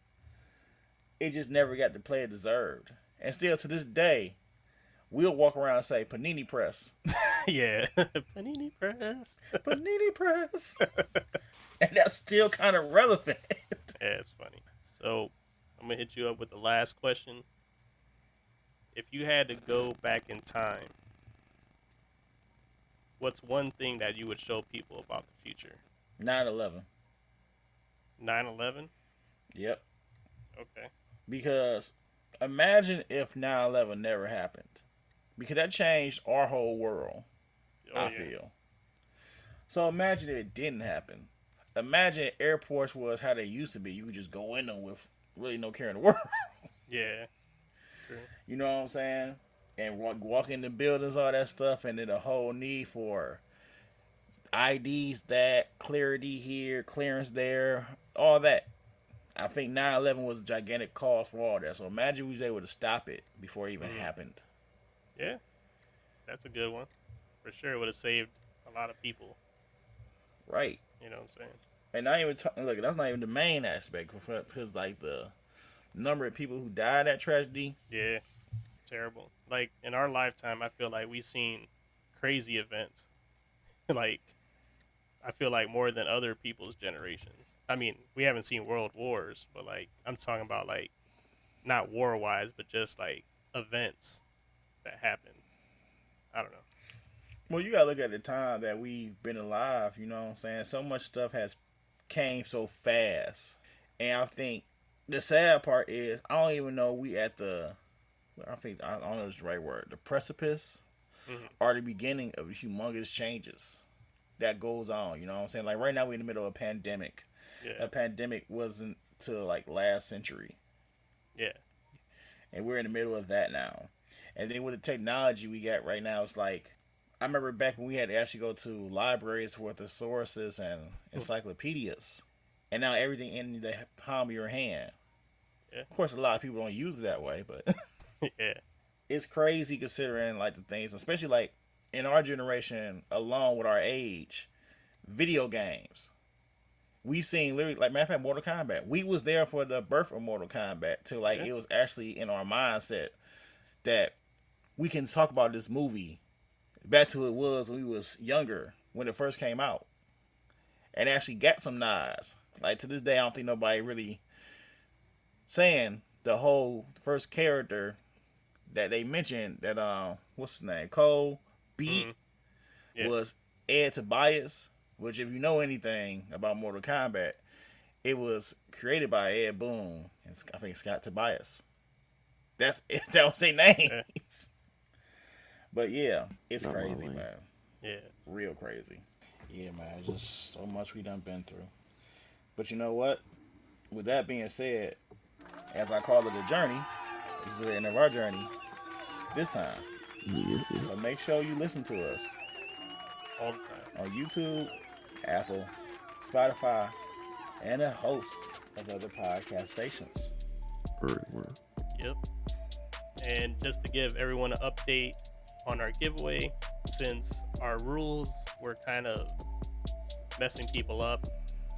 It just never got the play it deserved. And still to this day, we'll walk around and say Panini Press. Yeah. Panini Press. Panini Press. And that's still kind of relevant. Yeah, it's funny. So I'm going to hit you up with the last question. If you had to go back in time, what's one thing that you would show people about the future? 9/11. 9/11? Yep. Okay. Because imagine if 9/11 never happened. Because that changed our whole world, I feel. So imagine if it didn't happen. Imagine airports was how they used to be. You could just go in them with really no care in the world. Yeah. True. You know what I'm saying? And walk in the buildings, all that stuff, and then the whole need for IDs, that clarity here, clearance there, all that. I think 9/11 was a gigantic cause for all that. So imagine we was able to stop it before it even happened. Yeah. That's a good one. For sure, it would have saved a lot of people. Right. You know what I'm saying? And not even look, that's not even the main aspect, because like the number of people who died in that tragedy. Yeah. Terrible. Like in our lifetime, I feel like we've seen crazy events. Like I feel like more than other people's generations. I mean, we haven't seen world wars, but like I'm talking about like not war wise, but just like events that happened. I don't know. Well, you gotta look at the time that we've been alive. You know what I'm saying? So much stuff has came so fast, and I think the sad part is I don't even know we at the. I don't know if it's the right word. The precipice or the beginning of humongous changes that goes on. You know what I'm saying? Like right now we're in the middle of a pandemic. Yeah. A pandemic wasn't till like last century. Yeah. And we're in the middle of that now. And then with the technology we got right now, it's like I remember back when we had to actually go to libraries for thesauruses and encyclopedias. And now everything in the palm of your hand. Yeah. Of course, a lot of people don't use it that way, but Yeah. it's crazy considering like the things, especially like in our generation, along with our age, video games. We seen literally, like matter of fact, Mortal Kombat. We was there for the birth of Mortal Kombat till like it was actually in our mindset that we can talk about this movie back to it was when we was younger when it first came out, and actually got some nods. Like to this day, I don't think nobody really saying the whole first character that they mentioned that what's his name, Cole beat was Ed Tobias, which if you know anything about Mortal Kombat, it was created by Ed Boon and I think Scott Tobias. That was their names. Yeah. But yeah, it's Not crazy, really. man. Yeah. Real crazy. Yeah, man, just so much we done been through. But you know what? With that being said, as I call it a journey, this is the end of our journey this time. Yeah. So make sure you listen to us All the time. on YouTube, Apple, Spotify, and a host of other podcast stations. Very well. Yep. And just to give everyone an update on our giveaway, since our rules were kind of messing people up,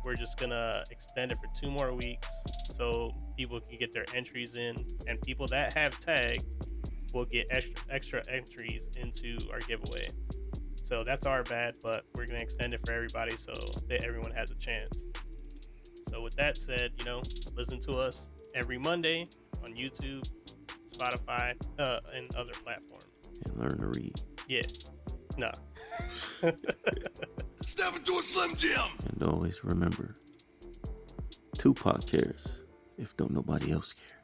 we're just gonna extend it for 2 more weeks so people can get their entries in, and people that have tagged will get extra entries into our giveaway. So that's our bad, but we're gonna extend it for everybody so that everyone has a chance. So with that said, listen to us every Monday on YouTube, Spotify, and other platforms. And learn to read. Yeah. No. Step into a Slim Jim. And always remember, Tupac cares if don't nobody else care.